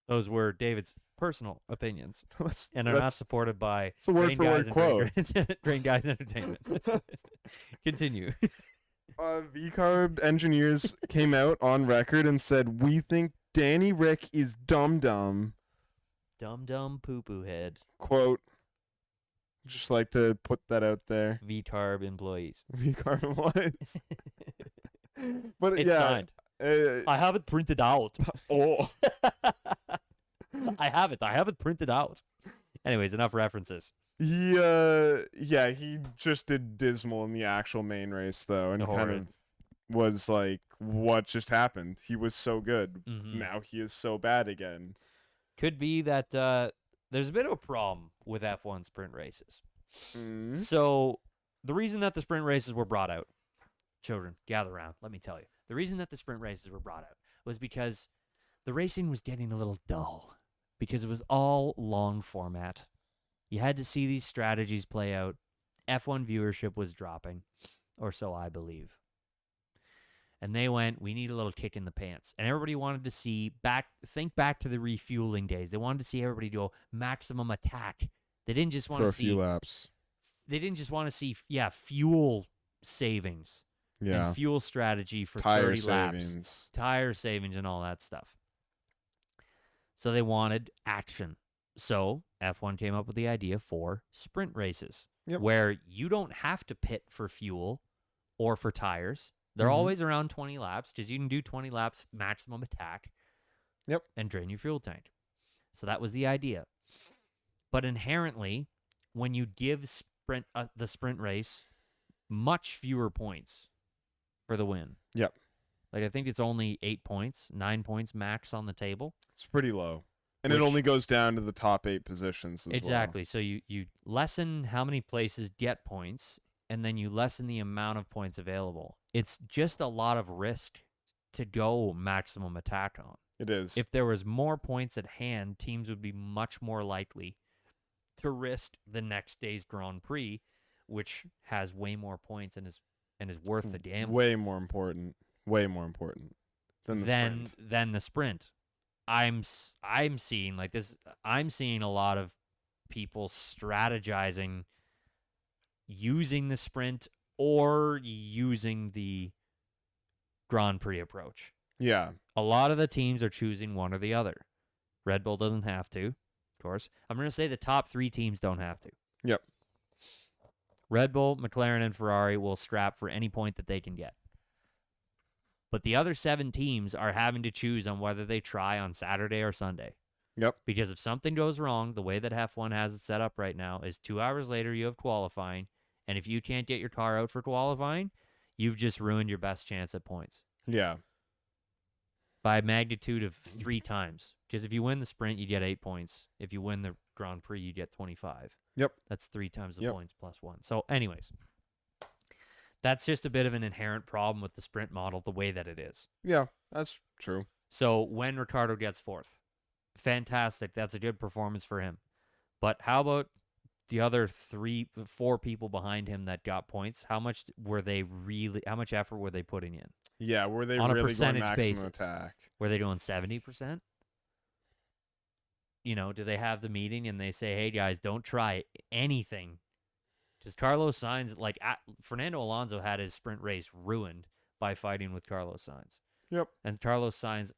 Those were David's personal opinions That's, and are not that's supported by a word Green for Guys word quote. and Green Guys Entertainment. Continue. VCarb engineers came out on record and said, we think Danny Rick is dumb. Dumb poo-poo head. Quote. Just like to put that out there. VCarb employees. VCarb was. But It's yeah. signed. I have it printed out. Oh. I have it printed out. Anyways, enough references. He just did dismal in the actual main race though, and kind of was like, what just happened? He was so good. Mm-hmm. Now he is so bad again. Could be that there's a bit of a problem with F1 sprint races. Mm-hmm. So the reason that the sprint races were brought out, children, gather around, let me tell you. The reason that the sprint races were brought out was because the racing was getting a little dull because it was all long format. You had to see these strategies play out. F1 viewership was dropping, or so I believe. And they went, we need a little kick in the pants. And everybody wanted to think back to the refueling days. They wanted to see everybody go maximum attack. They didn't just want to see for a few laps. They didn't just want to see fuel savings. Yeah. And fuel strategy for tire 30 savings. laps. Tire savings and all that stuff. So they wanted action. So F1 came up with the idea for sprint races, where you don't have to pit for fuel or for tires. They're always around 20 laps because you can do 20 laps maximum attack. And drain your fuel tank. So that was the idea. But inherently, when you give the sprint race much fewer points for the win. Like I think it's only 8 points, 9 points max on the table. It's pretty low. And it only goes down to the top 8 positions as exactly. So you lessen how many places get points, and then you lessen the amount of points available. It's just a lot of risk to go maximum attack on. It is. If there was more points at hand, teams would be much more likely to risk the next day's Grand Prix, which has way more points and is worth the gamble. Way more important than the sprint. I'm seeing like this. I'm seeing a lot of people strategizing using the sprint or using the Grand Prix approach. Yeah. A lot of the teams are choosing one or the other. Red Bull doesn't have to, of course. I'm going to say the top 3 teams don't have to. Yep. Red Bull, McLaren, and Ferrari will scrap for any point that they can get. But the other 7 teams are having to choose on whether they try on Saturday or Sunday. Yep. Because if something goes wrong, the way that F1 has it set up right now is 2 hours later you have qualifying, and if you can't get your car out for qualifying, you've just ruined your best chance at points. Yeah. By a magnitude of 3 times. Because if you win the sprint, you get 8 points. If you win the Grand Prix, you get 25. Yep. That's 3 times the points plus 1. So anyways, that's just a bit of an inherent problem with the sprint model, the way that it is. Yeah, that's true. So when Ricardo gets 4th, fantastic. That's a good performance for him. But how about the other 4 people behind him that got points? How much effort were they putting in? Yeah, were they on really a percentage going maximum basis? attack? Were they doing 70%? Do they have the meeting and they say, hey, guys, don't try anything? Because Carlos Sainz, Fernando Alonso had his sprint race ruined by fighting with Carlos Sainz. Yep. And Carlos Sainz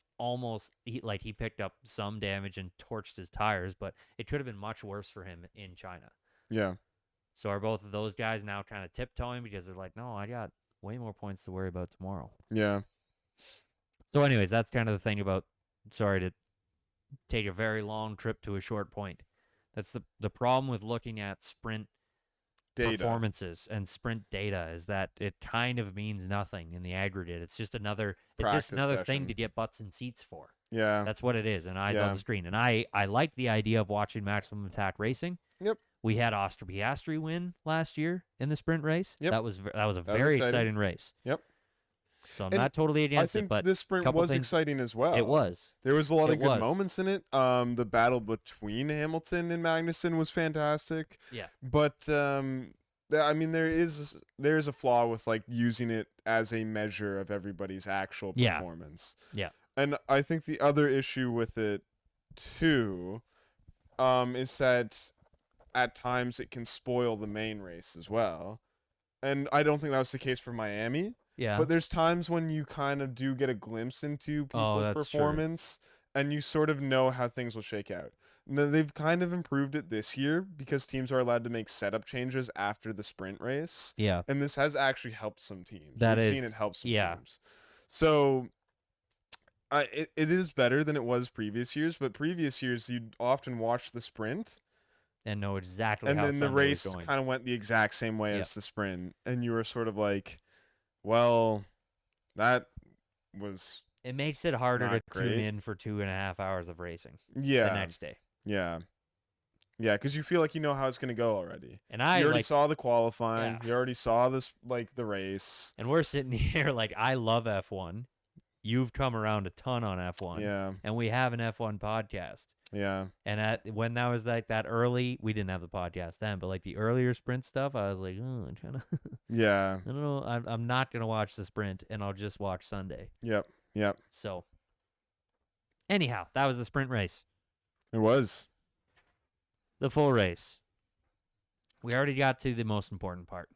he picked up some damage and torched his tires, but it could have been much worse for him in China. Yeah. So are both of those guys now kind of tiptoeing because they're like, no, I got way more points to worry about tomorrow. Yeah. So anyways, that's kind of the thing about sorry to take a very long trip to a short point. That's the problem with looking at sprint Data. performances and sprint data is that it kind of means nothing in the aggregate. It's just another Practice thing session. to get butts and seats for. Yeah. That's what it is, and eyes on Yeah. the screen. And I like the idea of watching Maximum Attack racing. Yep. We had Oscar Piastri win last year in the sprint race. Yep. That was a was very exciting. exciting race. Yep. So I'm And not totally I against think it, but this sprint couple was things- exciting as well. it was. There was a lot It of good was. moments in it. The battle between Hamilton and Magnussen was fantastic. Yeah. But I mean, there's a flaw with like using it as a measure of everybody's actual Yeah. performance. Yeah. And I think the other issue with it too, is that at times it can spoil the main race as well. And I don't think that was the case for Miami. Yeah. But there's times when you kind of do get a glimpse into people's that's true. performance and you sort of know how things will shake out. Now, they've kind of improved it this year because teams are allowed to make setup changes after the sprint race. Yeah. And this has actually helped some teams. That We've is- seen it help some yeah. teams. So it is better than it was previous years, but previous years you'd often watch the sprint And know exactly and how then the Sunday race was going. kind of went the exact same way Yeah. as the sprint. And you were sort of like, well, that was It makes it harder Not to tune great. in for 2.5 hours of racing yeah. the next day. Yeah. Yeah, because you feel like you know how it's going to go already. And I You already like, saw the qualifying. Yeah. You already saw this, like, the race. and we're sitting here like, I love F1. You've come around a ton on F1. Yeah. And we have an F1 podcast. Yeah. And when that was like that early, we didn't have the podcast then, but like the earlier sprint stuff, I was like, oh, I'm trying to, Yeah. I don't know, I'm not gonna watch the sprint, and I'll just watch Sunday. Yep. Yep. So, anyhow, that was the sprint race. It was. The full race. We already got to the most important part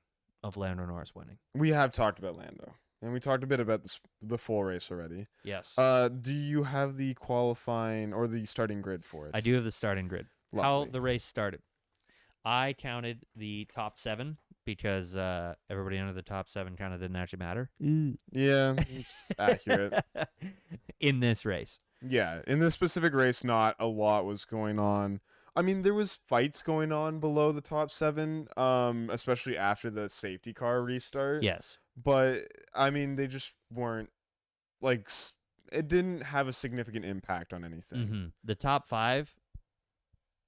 of Lando Norris winning. We have talked about Lando. And we talked a bit about the full race already. Yes, Do you have the qualifying or the starting grid for it? I do have the starting grid. How Lovely. the race started. I counted the top 7 because everybody under the top 7 kind of didn't actually matter. Yeah, it's accurate. In this race. Yeah, in this specific race, not a lot was going on. I mean, there was fights going on below the top 7, especially after the safety car restart. Yes. But, I mean, they just weren't, like, it didn't have a significant impact on anything. Mm-hmm. The top 5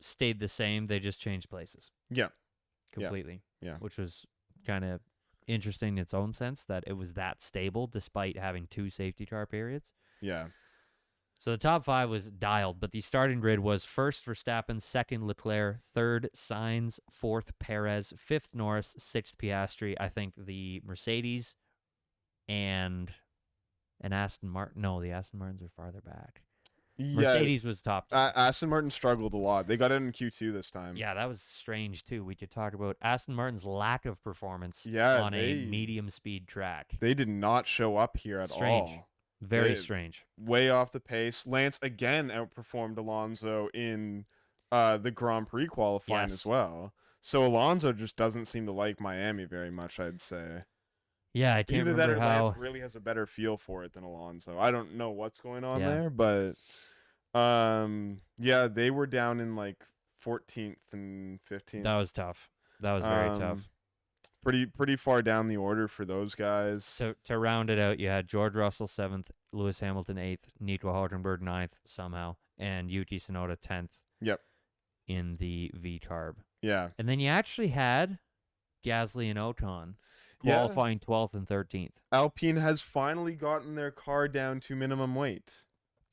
stayed the same. They just changed places. Yeah. Completely. Yeah. Which was kind of interesting in its own sense that it was that stable despite having 2 safety car periods. Yeah. So the top 5 was dialed, but the starting grid was first Verstappen, second Leclerc, third Sainz, fourth Perez, fifth Norris, sixth Piastri. I think the Mercedes and an Aston Martin. No, the Aston Martins are farther back. Yeah. Mercedes was top. Aston Martin struggled a lot. They got it in Q2 this time. Yeah, that was strange too. We could talk about Aston Martin's lack of performance Yeah, on a medium speed track. They did not show up here at Strange. all. Very They- strange. Way off the pace. Lance again outperformed Alonso in the Grand Prix qualifying Yes. as well. So Alonso just doesn't seem to like Miami very much, I'd say. Yeah, I can't Either that remember or how. Lance really has a better feel for it than Alonso. I don't know what's going on Yeah. there, but yeah, they were down in like 14th and 15th. That was tough. That was very Um, tough. Pretty far down the order for those guys. To round it out, you had George Russell 7th, Lewis Hamilton 8th, Nico Hulkenberg 9th somehow, and Yuki Tsunoda 10th. Yep. In the V-Carb. Yeah. And then you actually had Gasly and Ocon Yeah. qualifying 12th and 13th. Alpine has finally gotten their car down to minimum weight.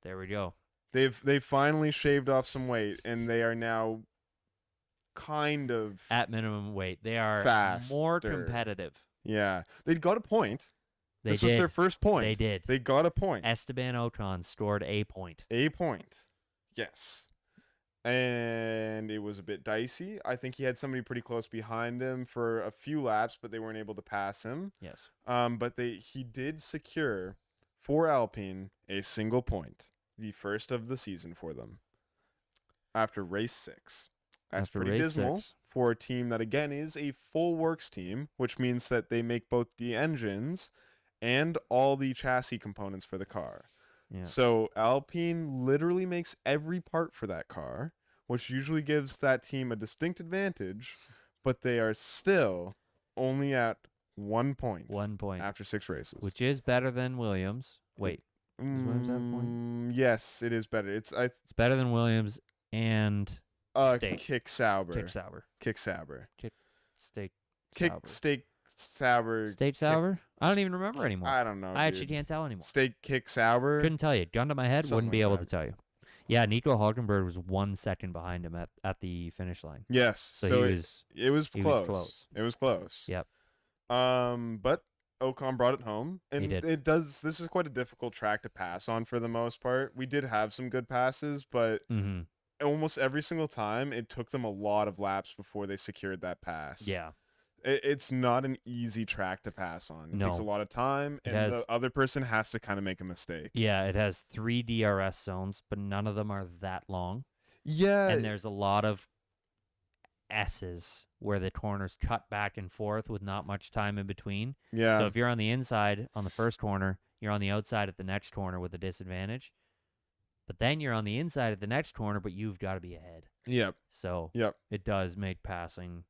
There we go. They've finally shaved off some weight, and they are now kind of At minimum weight. They are more Faster. competitive. yeah. They got a point. They This did. was their first point. They did. They got a point. Esteban Ocon scored a point. A point. Yes. And it was a bit dicey. I think he had somebody pretty close behind him for a few laps, but they weren't able to pass him. Yes. But he did secure for Alpine a single point, the first of the season for them, after race 6. That's After pretty race dismal 6. for a team that, again, is a full works team, which means that they make both the engines and all the chassis components for the car. Yeah. So Alpine literally makes every part for that car, which usually gives that team a distinct advantage, but they are still only at 1 point 1 point, after 6 races. which is better than Williams. Wait, does Williams have a point? Yes, it is better. It's It's better than Williams and Steak. Kick Sauber. Kick Sauber. Kick Sauber. Steak Kick Sauber. Steak Sauber. State Sauber? I don't even remember anymore. I don't know. I dude. actually can't tell anymore. Steak Kick Sauber. Couldn't tell you. Gun to my head, Something wouldn't be like able that. to tell you. Yeah, Nico Hulkenberg was 1 second behind him at the finish line. Yes. So, So he was it was he close. was close. It was close. Yep. But Ocon brought it home, and He did. it does. This is quite a difficult track to pass on for the most part. We did have some good passes, but Mm-hmm. almost every single time it took them a lot of laps before they secured that pass. Yeah. It's not an easy track to pass on. It takes a No. lot of time, It and has- the other person has to kind of make a mistake. Yeah, it has 3 DRS zones, but none of them are that long. Yeah, And there's a lot of S's where the corners cut back and forth with not much time in between. yeah, So if you're on the inside on the first corner, you're on the outside at the next corner with a disadvantage. But then you're on the inside at the next corner, but you've got to be ahead. yep, So yep. it does make passing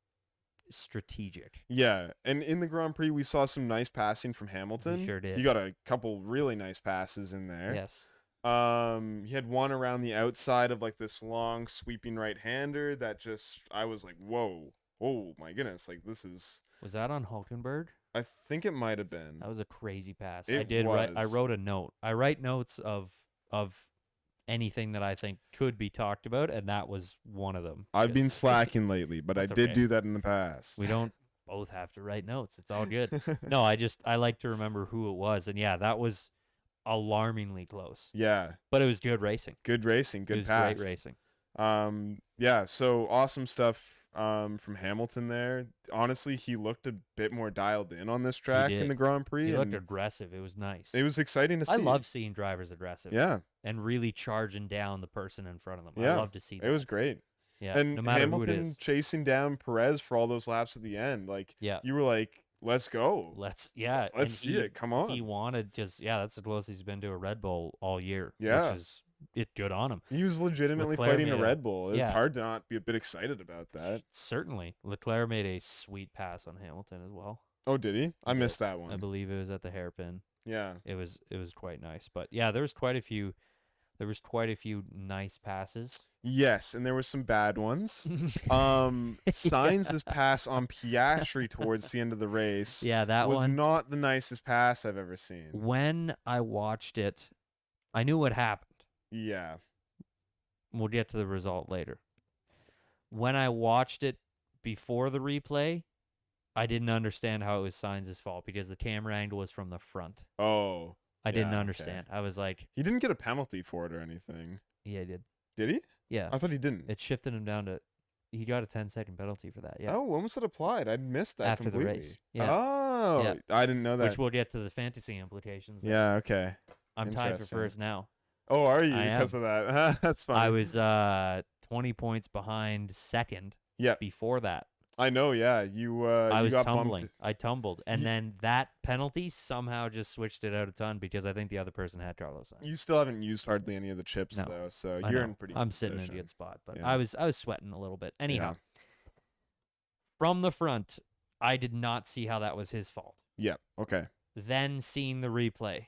strategic. Yeah, and in the Grand Prix, we saw some nice passing from Hamilton. sure did. He got a couple really nice passes in there. Yes. He had one around the outside of like this long sweeping right-hander that just I was like, whoa, oh my goodness, like this is. Was that on Hulkenberg? I think it might have been. That was a crazy pass. It I did write. I was. wrote a note. I write notes of anything that I think could be talked about, and that was one of them. I've been 'cause slacking lately, but I That's did okay. do that in the past. We don't both have to write notes. It's all good. No, I like to remember who it was, and yeah, that was alarmingly close. Yeah, But it was good racing. good racing, It good was pass. great racing. Yeah, so awesome stuff from Hamilton there. Honestly, he looked a bit more dialed in on this track in did. the Grand Prix. He looked and aggressive. It was nice. it was exciting to see. I love seeing drivers aggressive. Yeah, And really charging down the person in front of them. Yeah, I love to see that. it was great. Yeah. And no matter who it Hamilton is. chasing down Perez for all those laps at the end. Like, Yeah. you were like, let's go. Let's Let's see it. Come on. He wanted that's the closest he's been to a Red Bull all year. Yeah. Which is good on him. He was legitimately Leclerc fighting a made a- Red Bull. It's yeah. hard to not be a bit excited about that. Certainly. Leclerc made a sweet pass on Hamilton as well. Oh, did he? I He missed did. that I one. believe it was at the hairpin. Yeah. It was quite nice. But yeah, there was quite a few nice passes. Yes, and there were some bad ones. Sainz's pass on Piastri towards the end of the race Yeah, that was one. not the nicest pass I've ever seen. When I watched it, I knew what happened. Yeah. We'll get to the result later. When I watched it before the replay, I didn't understand how it was Sainz's fault because the camera angle was from the front. Oh. I didn't Yeah, okay. understand. I was like, He didn't get a penalty for it or anything. yeah, I did. Did he? Yeah. I thought he didn't. It shifted him down to, he got a 10-second penalty for that. Yeah. Oh, when was it applied? I missed that After the completely. race. Yeah. Oh, Yeah. I didn't know that. Which we'll get to the fantasy implications. there. Yeah, okay. I'm tied for Interesting. first now. Oh, are you? I Because of that. That's fine. I was 20 points behind second Yeah, before that. I know, yeah. You I you was got tumbling. bumped. I tumbled. And You- then that penalty somehow just switched it out a ton because I think the other person had Carlos Sainz. You still haven't used hardly any of the chips No, though, so I you're know. in pretty I'm good sitting in a position. good spot, but Yeah. I was sweating a little bit. Anyhow, Yeah. from the front, I did not see how that was his fault. Yeah, okay. Then seeing the replay,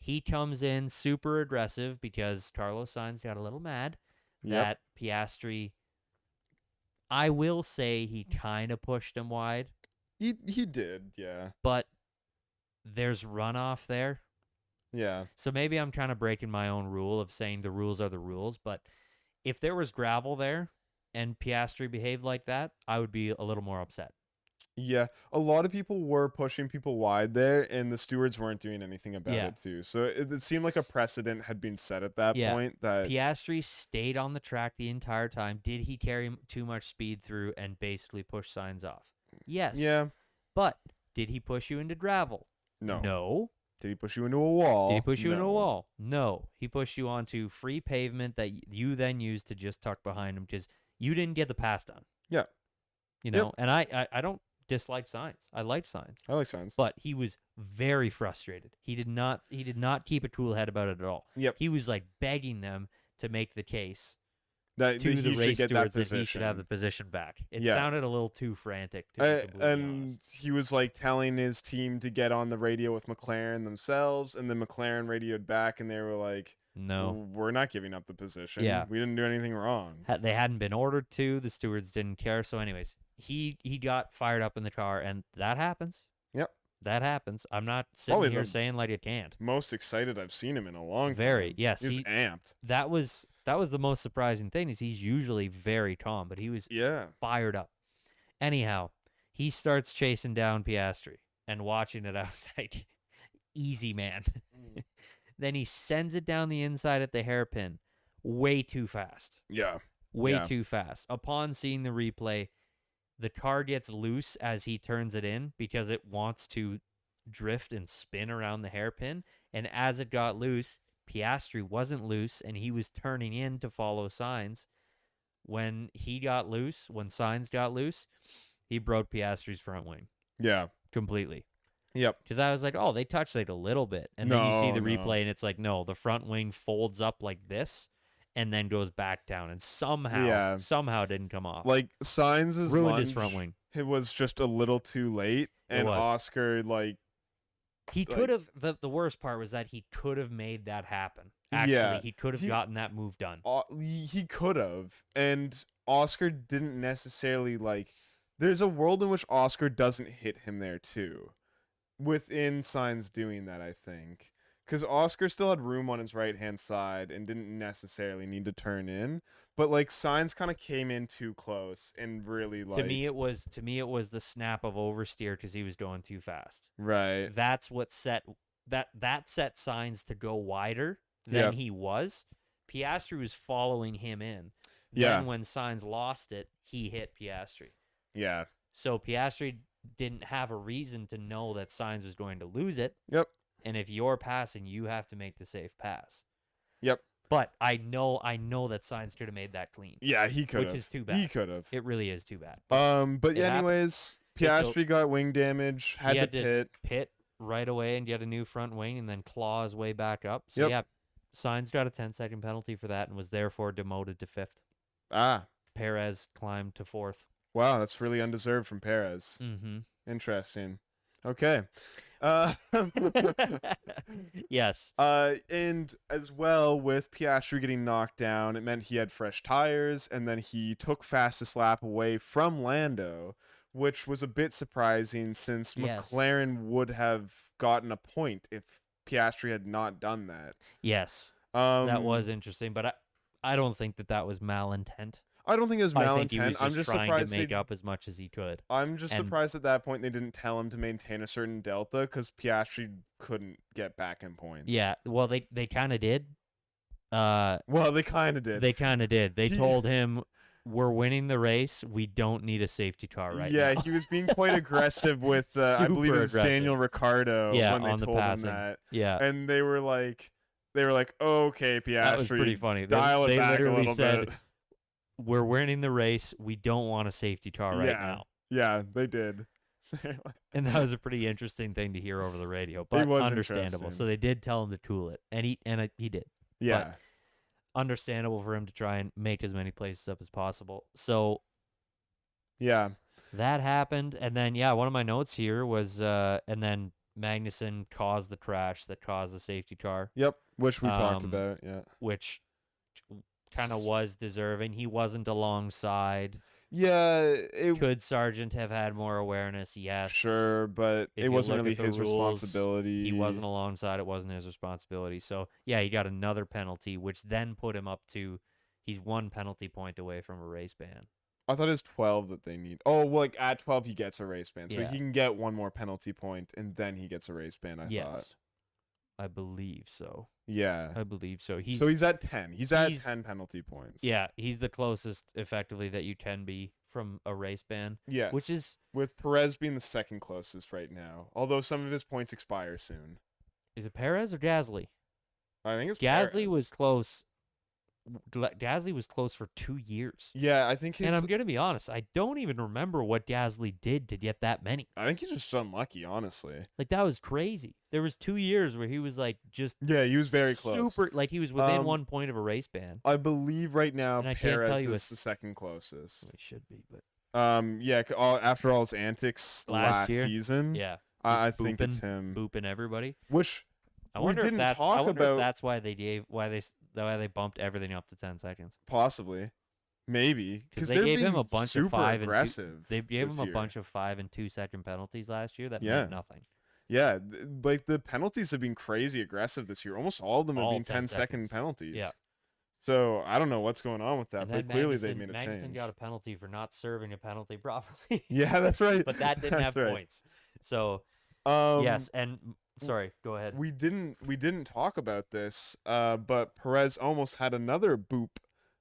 he comes in super aggressive because Carlos Sainz got a little mad Yep. that Piastri, I will say he kind of pushed him wide, He did, yeah. but there's runoff there. Yeah. So maybe I'm kind of breaking my own rule of saying the rules are the rules, but if there was gravel there and Piastri behaved like that, I would be a little more upset. Yeah. A lot of people were pushing people wide there and the stewards weren't doing anything about Yeah. it too. So it seemed like a precedent had been set at that Yeah. point that Piastri stayed on the track the entire time. Did he carry too much speed through and basically push Sainz off? Yes. Yeah. But did he push you into gravel? No. No. Did he push you into a wall? Did he push you into a No. wall? No. He pushed you onto free pavement that you then used to just tuck behind him because you didn't get the pass done. Yeah. You know, and I don't disliked Sainz. I liked Sainz. I like Sainz. But he was very frustrated. He did not keep a cool head about it at all. Yep. He was like begging them to make the case That to he the should race get that stewards that position. he should have the position back. It Yeah. sounded a little too frantic to be completely and honest. he was like telling his team to get on the radio with McLaren themselves, and then McLaren radioed back, and they were like, No. we're not giving up the position. Yeah. We didn't do anything wrong. They hadn't been ordered to. The stewards didn't care. So anyways, he got fired up in the car, and that happens. Yep. That happens. I'm not sitting Probably here the saying like it can't. Most excited I've seen him in a long time. Very, yes. He was amped. That was the most surprising thing is he's usually very calm, but he was Yeah. fired up. Anyhow, he starts chasing down Piastri and watching it. I was like, easy, man. Then he sends it down the inside at the hairpin way too fast. Yeah. Way Yeah. too fast. Upon seeing the replay, the car gets loose as he turns it in because it wants to drift and spin around the hairpin. And as it got loose, Piastri wasn't loose and he was turning in to follow Sainz. When Sainz got loose, he broke Piastri's front wing Yeah. completely. Yep. Because I was like, oh, they touched like a little bit. And then you see the No. replay and it's like, no, the front wing folds up like this and then goes back down and somehow didn't come off. Like Sainz's Ruined his lunge, front wing. It was just a little too late, and was. Oscar like He like- could have, the worst part was that he could have made that happen. Actually, Yeah. he could have He- gotten that move done. he could have, and Oscar didn't necessarily like. There's a world in which Oscar doesn't hit him there too, within Sainz doing that, I think, because Oscar still had room on his right hand side and didn't necessarily need to turn in, but like Sainz kind of came in too close and really like. To me, it was the snap of oversteer because he was going too fast. Right. That's what set Sainz to go wider than Yeah. he was. Piastri was following him in. Yeah. Then when Sainz lost it, he hit Piastri. Yeah. So Piastri didn't have a reason to know that Sainz was going to lose it. Yep. And if you're passing, you have to make the safe pass. Yep. But I know that Sainz could have made that clean. Yeah, he could have. Which is too bad. He could have. It really is too bad. But it yeah, happened. anyways, Yeah, so Piastri got wing damage, had he to had to pit. pit right away and get a new front wing and then claw his way back up. So Yep. yeah, Sainz got a 10-second penalty for that and was therefore demoted to 5th. Ah, Perez climbed to 4th. wow, that's really undeserved from Perez. Mm-hmm. Interesting. Okay. Yes. And as well, with Piastri getting knocked down, it meant he had fresh tires, and then he took fastest lap away from Lando, which was a bit surprising since Yes. McLaren would have gotten a point if Piastri had not done that. Yes. That That was interesting, but I don't think that was malintent. I don't think it was I think malintent. he was I'm just trying surprised to make they up as much as he could. I'm just And- surprised at that point they didn't tell him to maintain a certain delta because Piastri couldn't get back in points. Yeah, well, they kind of did. Well, they kind of did. They kind of did. They He- told him, "We're winning the race. We don't need a safety car right yeah, now." he was being quite aggressive with, I believe it Super was aggressive. Daniel Ricciardo Yeah, when they on the told him passing. that. Yeah, And they were like, okay, Piastri, that was pretty funny. dial they it back a literally little said, bit. "We're winning the race. We don't want a safety car right Yeah. now." Yeah, they did. And that was a pretty interesting thing to hear over the radio, but was understandable. interesting. So they did tell him to tool it, and he did. Yeah. Understandable for him to try and make as many places up as possible. So Yeah. that happened, and then one of my notes here was, and then Magnussen caused the crash that caused the safety car, Yep. Which we talked Um, about. Yeah. which kind of was deserving. He wasn't alongside. Yeah. It, Could Sargent have had more awareness? Yes. sure, but If it you wasn't look really at the his rules, responsibility. He wasn't alongside. It wasn't his responsibility. So yeah, he got another penalty, which then put him up to. He's 1 penalty point away from a race ban. I thought it was 12 that they need. Oh, well, like at 12 he gets a race ban. So Yeah. he can get one more penalty point and then he gets a race ban, I Yes. thought. I believe so. Yeah. I believe so. So he's at 10. He's at he's- 10 penalty points. Yeah, he's the closest effectively that you can be from a race ban, Yes. which is with Perez being the second closest right now. Although some of his points expire soon. it Perez or Gasly? I think it's Gasly Perez. was close Gasly was close for 2 years. Yeah, I think And I'm going to be honest, I don't even remember what Gasly did to get that many. I think he's just unlucky, honestly. Like, that was crazy. There was 2 years where he was like just Yeah, he was very close. super, like he was within 1 point of a race ban. I believe right now And I can't tell Perez you is it's- the second closest. Well, he should be, but After all his antics Last year? season, yeah, I just think it's him. booping everybody. Which I we wonder if didn't that's talk I wonder about if that's why they bumped everything up to 10 seconds. possibly, maybe Because because they gave him a bunch of 5 aggressive. and 2. They gave this him a year. bunch of 5 and 2 second penalties last year that Yeah. meant nothing. Yeah, like the penalties have been crazy aggressive this year. Almost all of them have All been 10 10-second seconds. penalties. Yeah. So I don't know what's going on with that, And but then clearly they made a Magnussen change. got a penalty for not serving a penalty properly. Yeah, that's right. But that didn't have That's right. points. So yes, and sorry, go ahead. We didn't talk about this, but Perez almost had another boop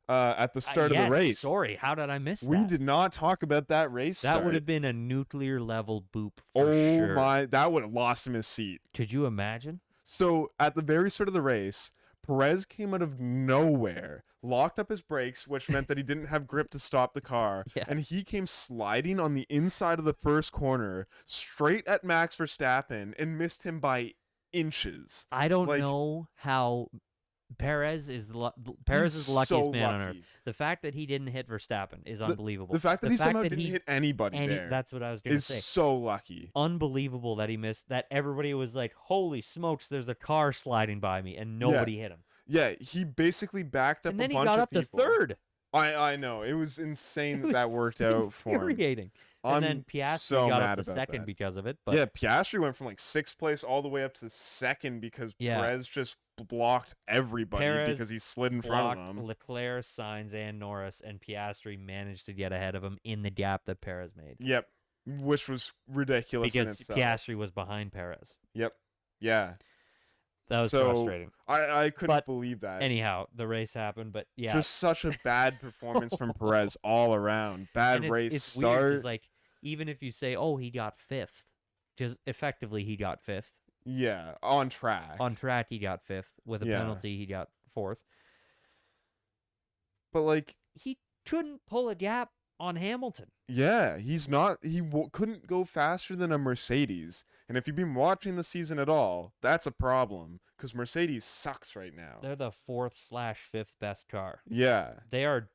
at the start of Yes, the race. Sorry, how did I miss We that? did not talk about that race. That would start. have been a nuclear level boop for Oh sure. my! That would have lost him his seat. Could you imagine? So at the very start of the race, Perez came out of nowhere, locked up his brakes, which meant that he didn't have grip to stop the car, Yeah. and he came sliding on the inside of the first corner, straight at Max Verstappen, and missed him by inches. I don't Like- know how Perez is Perez He's is the luckiest so man on earth. lucky. The fact that he didn't hit Verstappen is unbelievable. The fact that he somehow didn't hit anybody there that's what I was going to is say. so lucky. Unbelievable that he missed. That everybody was like, "Holy smokes! There's a car sliding by me," and nobody hit him. Yeah, he basically backed up And then a he bunch got of up to people. third. I know. It was insane It that was that worked out for him. Infuriating. I'm And then Piastri so got mad up to about second that. because of it. But Yeah, Piastri went from like sixth place all the way up to second because Yeah. Perez just blocked everybody Perez because he slid in front blocked of them. Leclerc, Sainz, and Norris, and Piastri managed to get ahead of him in the gap that Perez made Yep, which was ridiculous in because itself. Piastri was behind Perez. Yep, yeah. That was So, frustrating. I couldn't But believe that. Anyhow, the race happened, but yeah, Just such a bad performance from Perez all around. Bad and race it's start. Weird, 'cause, like even if you say, "Oh, he got fifth," because effectively he got fifth Yeah, on track. on track. He got fifth with a Yeah. penalty. He got fourth. But like, He couldn't pull a gap on Hamilton. yeah, he's not. He couldn't go faster than a Mercedes. And if you've been watching the season at all, that's a problem because Mercedes sucks right now. They're the 4th/5th best car. Yeah, They are.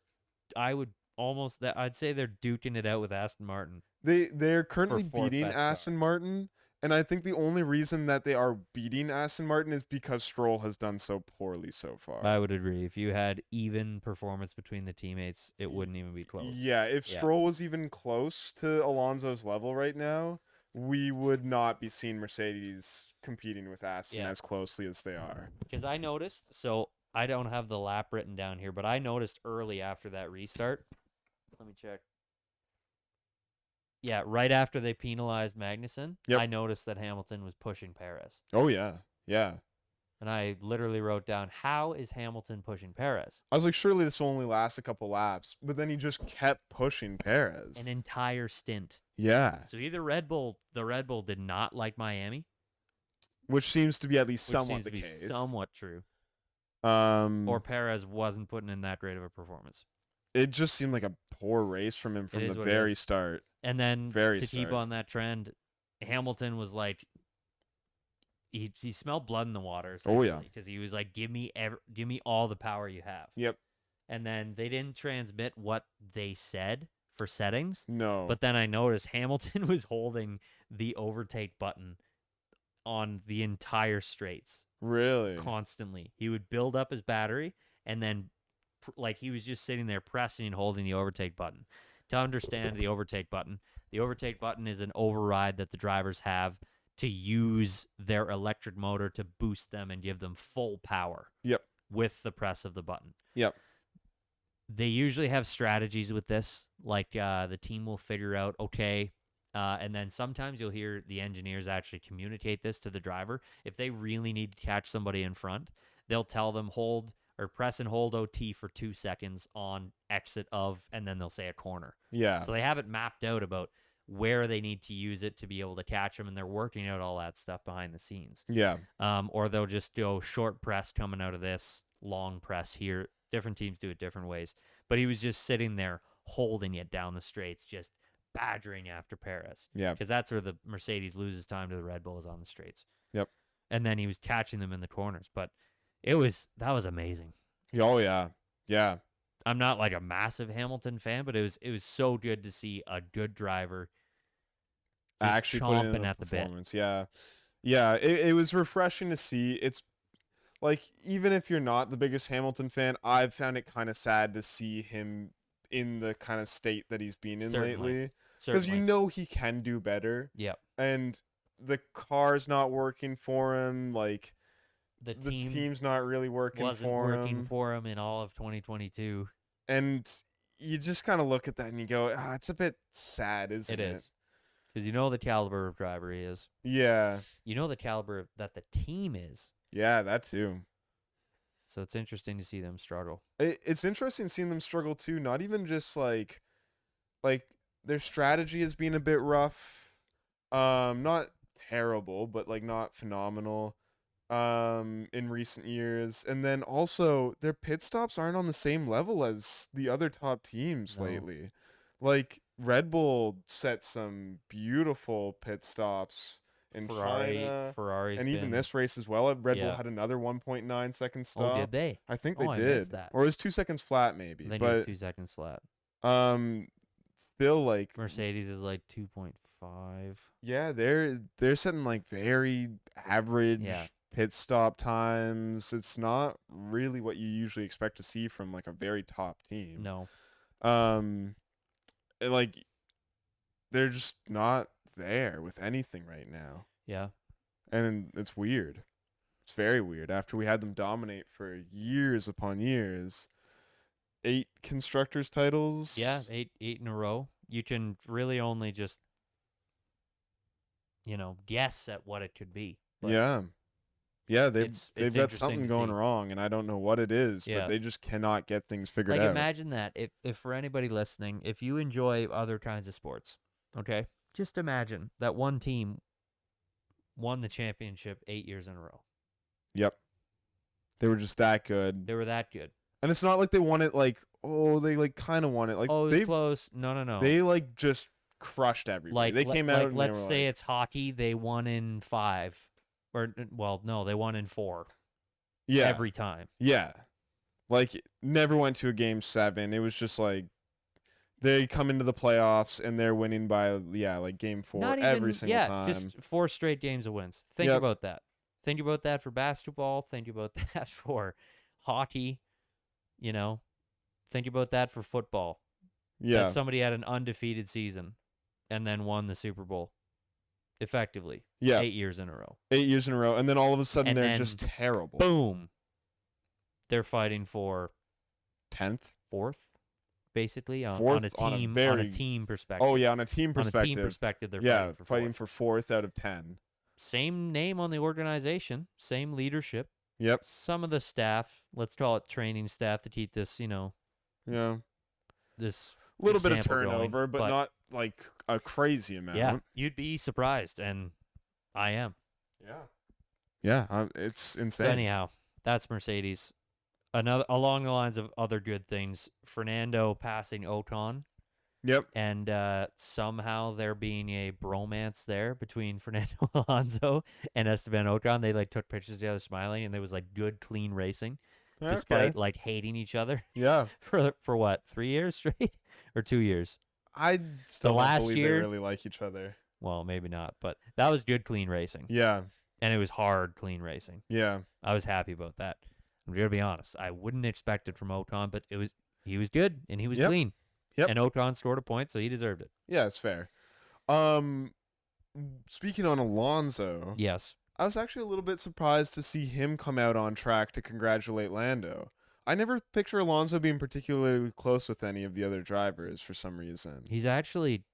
I'd say they're duking it out with Aston Martin. they're currently fourth beating best car. Aston Martin, and I think the only reason that they are beating Aston Martin is because Stroll has done so poorly so far. I would agree. If you had even performance between the teammates, it wouldn't even be close. Yeah, if Yeah. Stroll was even close to Alonso's level right now, we would not be seeing Mercedes competing with Aston Yeah. as closely as they are. Because I noticed, so I don't have the lap written down here, but I noticed early after that restart. Let me check. Yeah, right after they penalized Magnussen, Yep. I noticed that Hamilton was pushing Perez. Oh yeah, yeah. And I literally wrote down, how is Hamilton pushing Perez? I was like, surely this will only last a couple laps, but then he just kept pushing Perez. An entire stint. Yeah, So either the Red Bull did not like Miami, which seems to be at least which somewhat seems the to be case. somewhat true, Um, or Perez wasn't putting in that great of a performance. it just seemed like a poor race from him from is the what it very is. start. And then Very to keep start. on that trend, Hamilton was like, he smelled blood in the water. Oh, yeah. Because he was like, give me all the power you have. Yep. And then they didn't transmit what they said for settings. No. But then I noticed Hamilton was holding the overtake button on the entire straights really. constantly. He would build up his battery and then like he was just sitting there pressing and holding the overtake button. To understand the overtake button is an override that the drivers have to use their electric motor to boost them and give them full power. Yep. With the press of the button. Yep. They usually have strategies with this, like the team will figure out, okay, and then sometimes you'll hear the engineers actually communicate this to the driver. If they really need to catch somebody in front, they'll tell them hold or press and hold OT for 2 seconds on exit of, and then they'll say a corner. Yeah. So they have it mapped out about where they need to use it to be able to catch them, and they're working out all that stuff behind the scenes. Yeah. Or they'll just go short press coming out of this, long press here, Different teams do it different ways. But he was just sitting there holding it down the straights, just badgering after Perez. Yeah. Because that's where the Mercedes loses time to the Red Bull is on the straights. Yep. And then he was catching them in the corners. But that was amazing. Oh yeah. Yeah. I'm not like a massive Hamilton fan, but it was so good to see a good driver just Actually put in chomping the at the bit. performance. Yeah. Yeah. It was refreshing to see. It's like, even if you're not the biggest Hamilton fan, I've found it kind of sad to see him in the kind of state that he's been in Certainly. lately. Because you Certainly. know he can do better. Yep. And the car's not working for him. Like, The the team team's not really working wasn't for working him. for him in all of 2022. And you just kind of look at that and you go, it's a bit sad, isn't it? It is. Because you know the caliber of driver he is. Yeah. You know the caliber that the team is. Yeah, that too. So it's interesting to see them struggle. It's interesting seeing them struggle too. Not even just like their strategy has been a bit rough. Not terrible, but like not phenomenal. In recent years, and then also their pit stops aren't on the same level as the other top teams No. lately. Like Red Bull set some beautiful pit stops in China. Ferrari's And even been- this race as well, Red Bull Yeah. had another 1.9 second stop. Oh, did they? I think Oh, they I did. missed that. Or it was 2 seconds flat maybe. I think it But was 2 seconds flat. still like Mercedes is like 2.5. yeah, they're setting like very average Yeah. pit stop times. It's not really what you usually expect to see from like a very top team. No. Like they're just not there with anything right now. Yeah. And it's weird. It's very weird. After we had them dominate for years upon years, 8 constructors titles. Yeah, eight in a row. You can really only just, guess at what it could be. But Yeah. Yeah, they've it's got interesting something to going see. wrong, and I don't know what it is, Yeah. but they just cannot get things figured Like, out. imagine that. If for anybody listening, if you enjoy other kinds of sports, okay, just imagine that one team won the championship 8 years in a row. Yep. They were just that good. They were that good. And it's not like they won it like, they like kind of won it. Like Oh, it was they close. No. they like just crushed everybody. Like They came out and let's they were say like, it's hockey. They won in 5, or well, no, they won in 4 yeah. every time. Yeah. Like never went to a game 7. It was just like they come into the playoffs and they're winning by like game 4 Not every even, single time. just 4 straight games of wins. Think Yep. about that. Think about that for basketball. Think about that for hockey. Think about that for football. Yeah. That somebody had an undefeated season and then won the Super Bowl effectively. Yeah. 8 years in a row. 8 years in a row, and then all of a sudden And they're then just terrible. Boom. They're fighting for 10th? 4th, basically, on Fourth a on a team very- team perspective. Oh yeah, on a team On perspective. a team perspective, they're yeah, fighting for 4th. for 4th out of 10. Same name on the organization, same leadership. Yep. Some of the staff, let's call it training staff, to keep this, Yeah. this A little bit of example going, turnover, but not like a crazy amount. Yeah, you'd be surprised, and I am. Yeah. Yeah, it's insane. So anyhow, that's Mercedes. Another along the lines of other good things, Fernando passing Ocon, Yep. and somehow there being a bromance there between Fernando Alonso and Esteban Ocon. They took pictures together smiling, and there was good clean racing, despite hating each other Yeah. for what, 3 years straight or 2 years? I still don't last believe year- they really like each other. Well, maybe not, but that was good clean racing, Yeah. and it was hard clean racing. Yeah. I was happy about that. I'm gonna be honest. I wouldn't expect it from Ocon, but he was good and he was Yep. clean. Yep. And Ocon scored a point, so he deserved it. Yeah, it's fair. Speaking on Alonso, Yes. I was actually a little bit surprised to see him come out on track to congratulate Lando. I never picture Alonso being particularly close with any of the other drivers for some reason. He's actually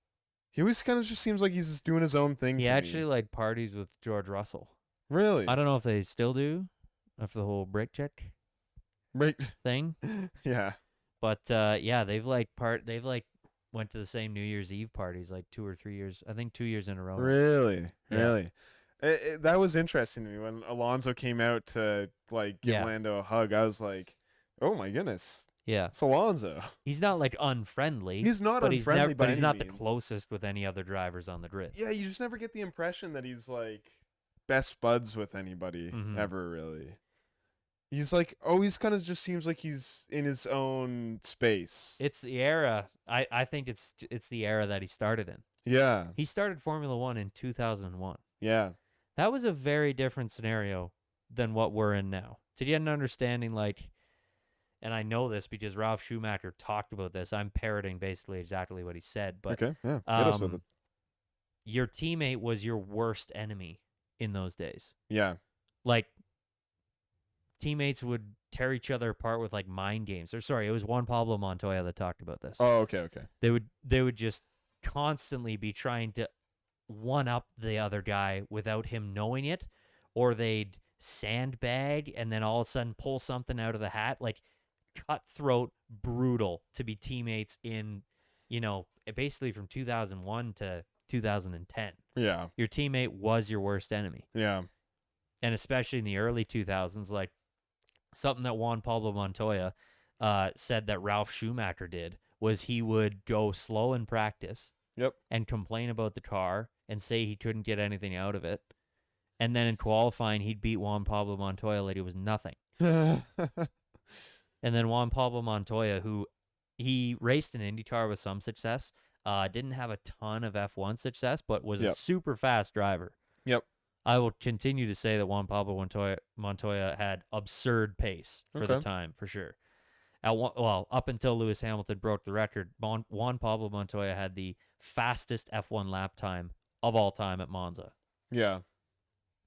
He always kind of just seems like he's just doing his own thing. he to actually me. parties with George Russell. Really? I don't know if they still do after the whole brake check Right. thing, Yeah. but yeah, they've went to the same New Year's Eve parties 2 or 3 years. I think 2 years in a row. Really? Yeah. Really? That was interesting to me when Alonso came out to give Yeah. Lando a hug. I was like, Oh my goodness. Yeah. It's Alonso. He's not like unfriendly. He's not but he's never, unfriendly by but he's any not the means. closest with any other drivers on the grid. Yeah, you just never get the impression that he's like best buds with anybody Mhm. ever really. He's like always kind of just seems like he's in his own space. It's the era. I think it's the era that he started in. Yeah. He started Formula 1 in 2001. Yeah. That was a very different scenario than what we're in now. To get an understanding, like, and I know this because Ralph Schumacher talked about this. I'm parroting basically exactly what he said, but Okay. Yeah. Get us with it. your teammate was your worst enemy in those days. Yeah. Like, teammates would tear each other apart with like mind games. Or sorry, it was Juan Pablo Montoya that talked about this. Oh, okay, okay. They would just constantly be trying to one up the other guy without him knowing it, or they'd sandbag and then all of a sudden pull something out of the hat. Like, cutthroat, brutal to be teammates in, basically from 2001 to 2010. Yeah. Your teammate was your worst enemy. Yeah. And especially in the early 2000s, like something that Juan Pablo Montoya said that Ralph Schumacher did was he would go slow in practice Yep. and complain about the car and say he couldn't get anything out of it. And then in qualifying, he'd beat Juan Pablo Montoya like it was nothing. And then Juan Pablo Montoya, who he raced in IndyCar with some success, didn't have a ton of F1 success, but was a Yep. super fast driver. Yep. I will continue to say that Juan Pablo Montoya had absurd pace for the Okay. time, for sure. Up until Lewis Hamilton broke the record, Juan Pablo Montoya had the fastest F1 lap time of all time at Monza. Yeah.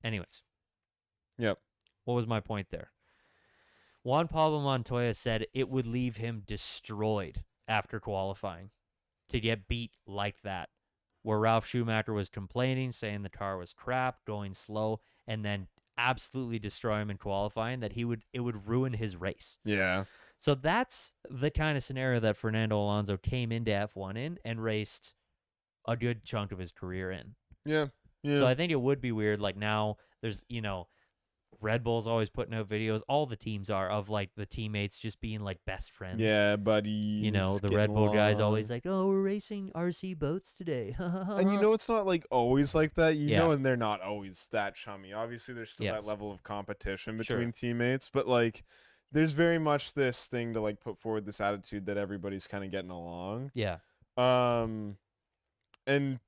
Anyways. Yep. What was my point there? Juan Pablo Montoya said it would leave him destroyed after qualifying to get beat like that, where Ralph Schumacher was complaining, saying the car was crap, going slow, and then absolutely destroy him in qualifying, that it would ruin his race. Yeah. So that's the kind of scenario that Fernando Alonso came into F1 in and raced a good chunk of his career in. Yeah. Yeah. So I think it would be weird. Like now there's, Red Bull's always putting out videos. All the teams are of like the teammates just being like best friends. Yeah, buddy. The Red Bull guy's always like, "Oh, we're racing RC boats today." And it's not like always like that, Yeah. and they're not always that chummy. Obviously, there's still Yes. that level of competition Sure. between teammates, but like, there's very much this thing to like put forward this attitude that everybody's kind of getting along. Yeah. And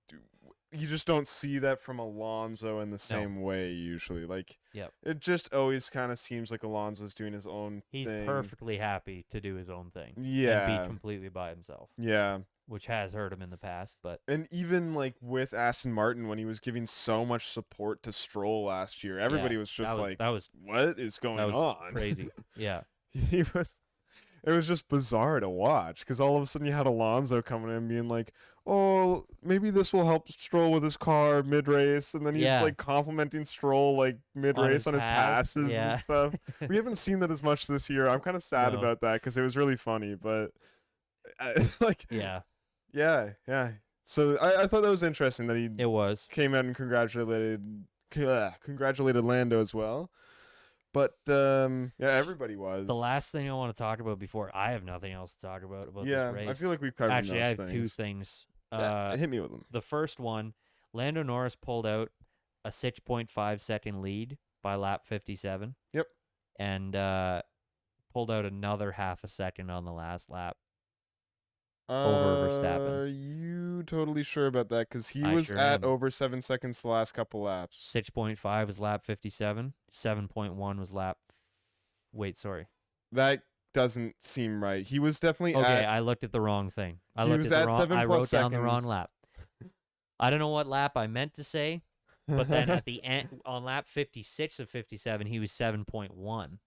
you just don't see that from Alonso in the same way usually. Like, Yep. it just always kind of seems like Alonso's doing his own He's thing. perfectly happy to do his own thing. Yeah. And be completely by himself, Yeah. which has hurt him in the past, but And even like with Aston Martin, when he was giving so much support to Stroll last year, everybody was just like, that was "What is going on?" crazy. Yeah. It was just bizarre to watch because all of a sudden you had Alonso coming in being like, "Oh, maybe this will help Stroll with his car mid race," and then he's Yeah. like complimenting Stroll like mid race on his passes Yeah. and stuff. We haven't seen that as much this year. I'm kind of sad No. about that because it was really funny, but like, Yeah. yeah. So I thought that was interesting that he It was. came out and congratulated Lando as well. But yeah, everybody was. The last thing I want to talk about before I have nothing else to talk about yeah, this race. I feel like we've covered Actually, those I have things. two things. Yeah, hit me with them. The first one, Lando Norris pulled out a 6.5 second lead by lap 57. Yep. And pulled out another half a second on the last lap. Over Verstappen. Are you totally sure about that? Because he I was sure at am. over 7 seconds the last couple laps. 6.5 was lap 57. 7.1 was lap. Wait, sorry. That doesn't seem right. He was definitely Okay, at. I looked at the wrong thing. I He looked was at the at wrong. 7 I plus wrote down the wrong seconds. lap. I don't know what lap I meant to say, but then at the end on lap 56 of 57, he was 7.1.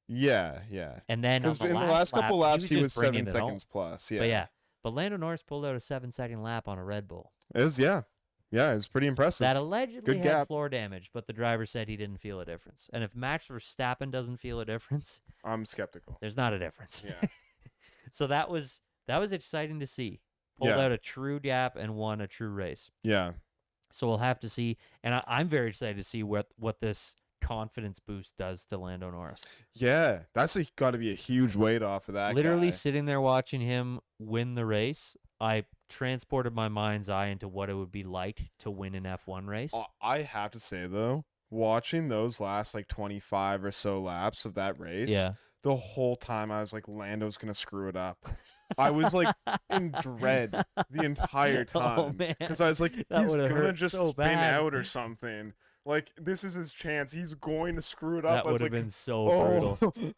yeah. And then on Because the in the last couple laps, he was just bringing 7 it home. seconds plus. Yeah. But yeah, but Lando Norris pulled out a 7-second lap on a Red Bull It was, yeah. Yeah, it was pretty impressive. that allegedly Good had gap. floor damage, but the driver said he didn't feel a difference. And if Max Verstappen doesn't feel a difference, I'm skeptical. there's not a difference. Yeah. So that was exciting to see. Pulled Yeah. out a true gap and won a true race. Yeah. So we'll have to see, and I'm very excited to see what this confidence boost does to Lando Norris. Yeah, that's got to be a huge weight off of that Literally guy. sitting there watching him win the race, I transported my mind's eye into what it would be like to win an F1 race. I have to say though, watching those last like 25 or so laps of that race, Yeah. the whole time I was like, Lando's gonna screw it up. I was like in dread the entire Oh, time man. because I was like, That he's would've gonna hurt just so spin bad. out or something. Like this is his chance. He's going to screw it up. That I was would have like, been so brutal. oh.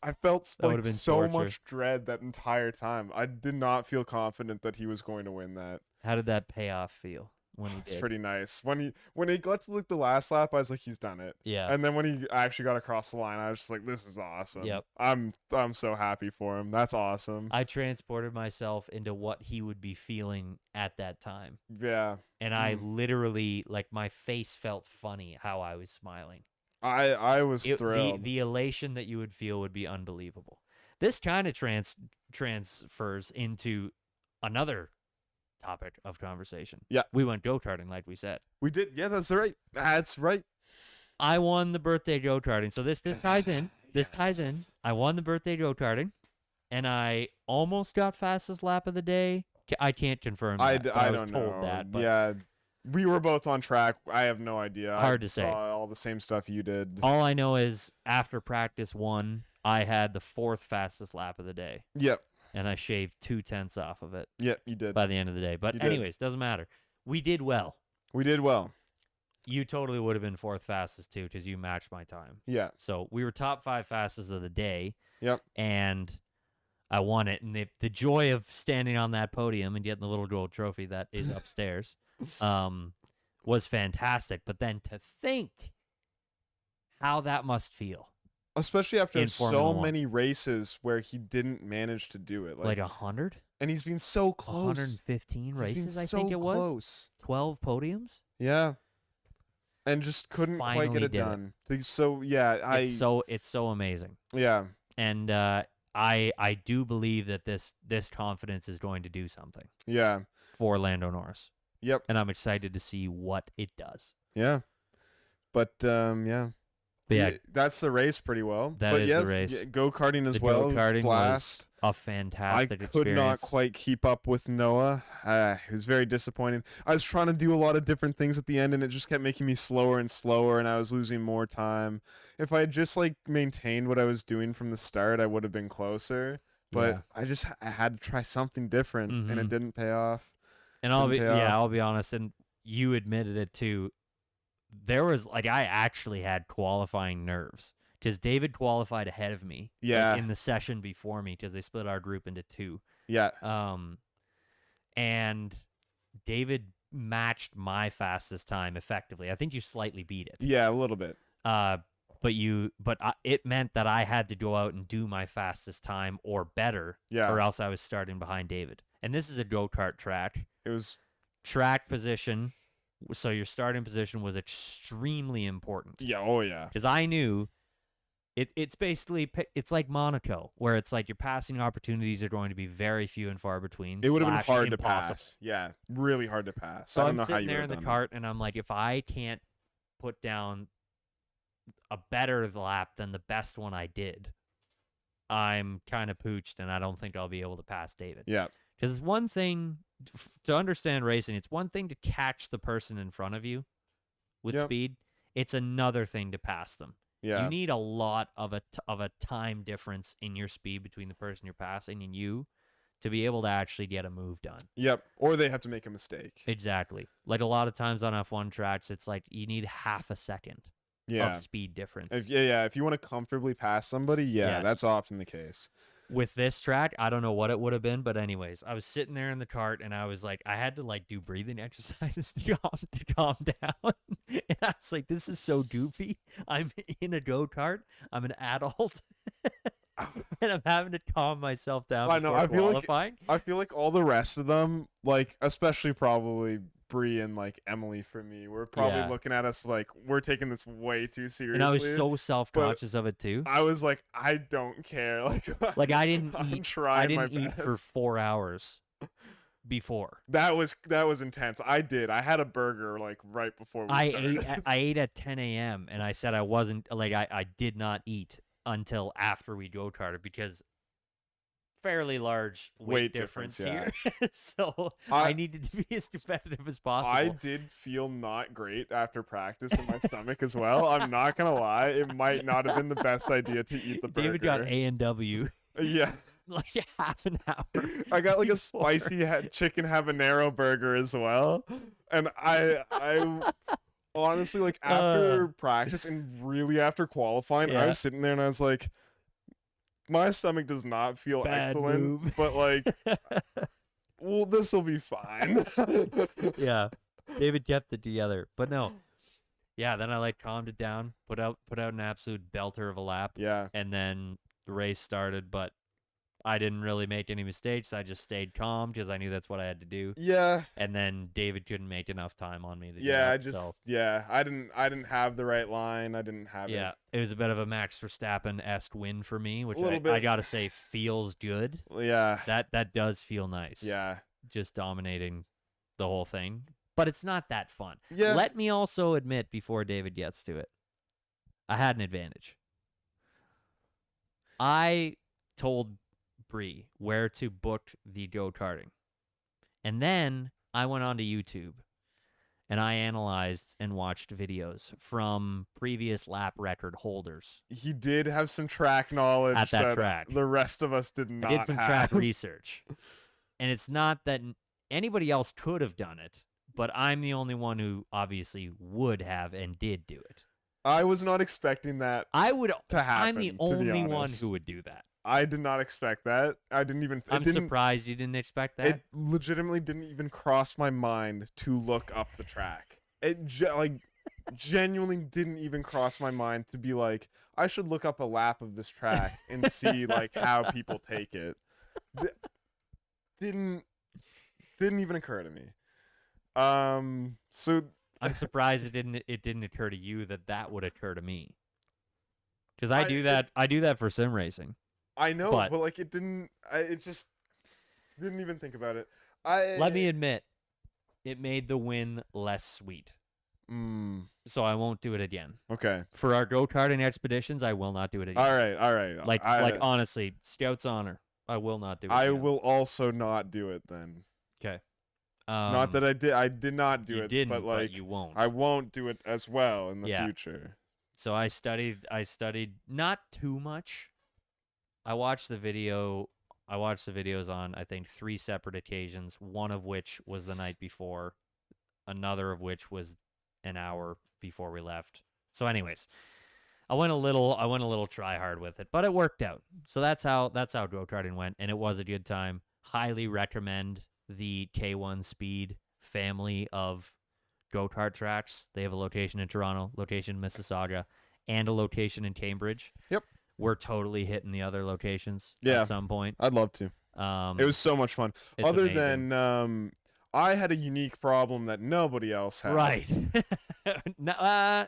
I felt That like would've been so torture. much dread that entire time. I did not feel confident that he was going to win that. How did that payoff feel when he It's did? pretty nice. When he got to like the last lap, I was like, he's done it. Yeah. And then when he actually got across the line, I was just like, this is awesome. Yep. I'm so happy for him. That's awesome. I transported myself into what he would be feeling at that time. Yeah. And I literally, like, my face felt funny how I was smiling. I was thrilled. The elation that you would feel would be unbelievable. This kind of transfers into another topic of conversation. Yeah. We went go-karting, like we said. We did. Yeah, that's right. That's right. I won the birthday go-karting. So this ties in. This ties in. Yes. I won the birthday go-karting, and I almost got fastest lap of the day. I can't confirm that. but I was don't told know. that, but Yeah. We were both on track. I have no idea. Hard I to say. saw all the same stuff you did. all I know is after practice 1, I had the 4th fastest lap of the day, Yep. and I shaved 2/10 off of it Yep, you did. by the end of the day. But You did. anyways, doesn't matter. We did well. We did well. You totally would have been 4th fastest too, because you matched my time. Yeah. So we were top 5 fastest of the day. Yep. And I won it. And the joy of standing on that podium and getting the little gold trophy that is upstairs was fantastic. But then to think how that must feel. Especially after In Formula so 1. many races where he didn't manage to do it. Like 100? And he's been so close. 115 He's been races, I so think it was. Close. 12 podiums? Yeah. And just couldn't quite Finally get it did it. done. So yeah, It's so amazing. yeah. And I do believe that this confidence is going to do something Yeah. for Lando Norris. Yep. And I'm excited to see what it does. Yeah. But yeah. But yeah, That's the race pretty well. That but is yes, the race. Go-karting as the well. go-karting Blast. was a I fantastic could not experience. quite keep up with Noah. It was very disappointing. I was trying to do a lot of different things at the end, and it just kept making me slower and slower, and I was losing more time. If I had just like maintained what I was doing from the start, I would have been closer. But Yeah. I had to try something different, and it Mhm. didn't pay off. And didn't pay off. I'll be honest, and you admitted it too. There was I actually had qualifying nerves because David qualified ahead of me. Yeah. in the session before me because they split our group into 2. Yeah. And David matched my fastest time effectively. I think you slightly beat it. Yeah, a little bit. It meant that I had to go out and do my fastest time or better, Yeah. or else I was starting behind David. And this is a go-kart track. It was Track position, so your starting position was extremely important. yeah, oh yeah. Because I knew it's basically it's like Monaco, where it's like your passing opportunities are going to be very few and far between. It would have been / hard to impossible. pass. Yeah, really hard to pass. So I don't I'm know how sitting you there would in the have done cart, and I'm like, if I can't put down a better lap than the best one I did, I'm kind of pooched, and I don't think I'll be able to pass David. it. Yeah. Because it's one thing to understand racing. It's one thing to catch the person in front of you with Yep. speed. It's another thing to pass them. Yeah. You need a lot of a time difference in your speed between the person you're passing and you to be able to actually get a move done. Yep. Or they have to make a mistake. Exactly. Like a lot of times on F1 tracks, it's like you need half a second Yeah. of speed difference. If you want to comfortably pass somebody, Yeah. that's often the case. With this track, I don't know what it would have been, but anyways, I was sitting there in the cart and I was like, I had to like do breathing exercises to calm down. And I was like, this is so goofy. I'm in a go-kart. I'm an adult. And I'm having to calm myself down I know, before I feel like- qualifying. I feel like all the rest of them, like especially probably Bree and like Emily for me, were probably Yeah. looking at us like we're taking this way too seriously. And I was so self-conscious of it too. I was like, I don't care. Like I didn't I'm eat. trying I didn't my eat for best. 4 hours before. That was intense. I had a burger like right before we started. I ate at 10 a.m. and I said I wasn't like I did not eat until after we go-karted because fairly large weight difference difference, here. So I needed to be as competitive as possible. I did feel not great after practice in my stomach as well. I'm not gonna lie, it might not have been the best idea to eat the burger. David got A&W. Yeah. Like half an hour. I got like a before. spicy chicken habanero burger as well. And I honestly, like, after practice and really after qualifying, I Yeah. was sitting there and I was like, my stomach does not feel Bad excellent, move. but like, well, this will be fine. Yeah. David kept it together. But no. Yeah, then I like calmed it down, put out an absolute belter of a lap, Yeah. and then the race started, but I didn't really make any mistakes. I just stayed calm because I knew that's what I had to do. Yeah. And then David couldn't make enough time on me to Yeah, get up, so I didn't have the right line. I didn't have yeah, it was a bit of a Max Verstappen-esque win for me, which Little I bit. gotta say feels good. it. Yeah. That does feel nice. Yeah. Just dominating the whole thing. But it's not that fun. Yeah. Let me also admit before David gets to it, I had an advantage. I told Bree where to book the go-karting. And then I went onto YouTube and I analyzed and watched videos from previous lap record holders. He did have some track knowledge At that track. the rest of us did not I did some have. track research. And it's not that anybody else could have done it, but I'm the only one who obviously would have and did do it. I was not expecting that I would. to happen. I'm the to be only one honest. who would do that. I did not expect that. I didn't even. I'm didn't, surprised you didn't expect that. It legitimately didn't even cross my mind to look up the track. It genuinely didn't even cross my mind to be like, I should look up a lap of this track and see like how people take it. Didn't even occur to me. So I'm surprised it didn't occur to you that would occur to me. Because I do that for sim racing. I know, But- but like it didn't. It just didn't even think about it. Let me admit, it made the win less sweet. So I won't do it again. Okay. For our go-karting expeditions, I will not do it again. All right. Like honestly, Scout's honor, I will not do it I again. will also not do it then. Okay. Not that I did. I did not do you it, didn't, but like you won't. I won't do it as well in the Yeah. future. So I studied not too much. I watched the videos on I think 3 separate occasions, one of which was the night before, another of which was an hour before we left. So anyways, I went a little try hard with it, but it worked out. So that's how go-karting went, and it was a good time. Highly recommend the K1 Speed family of go-kart tracks. They have a location in Toronto, location in Mississauga, and a location in Cambridge. Yep. We're totally hitting the other locations Yeah. at some point. I'd love to. It was so much fun. it's Other amazing. than I had a unique problem that nobody else had. Right. No,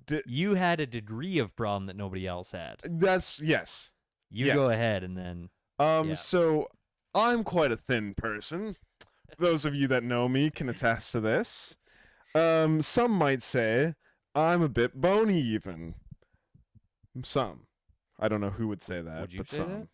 Di- you had a degree of problem that nobody else had. That's yes. You go Yes. ahead and then Yeah. So I'm quite a thin person. Those of you that know me can attest to this. Some might say I'm a bit bony even. Some. I don't know who would say that, Would you but say some.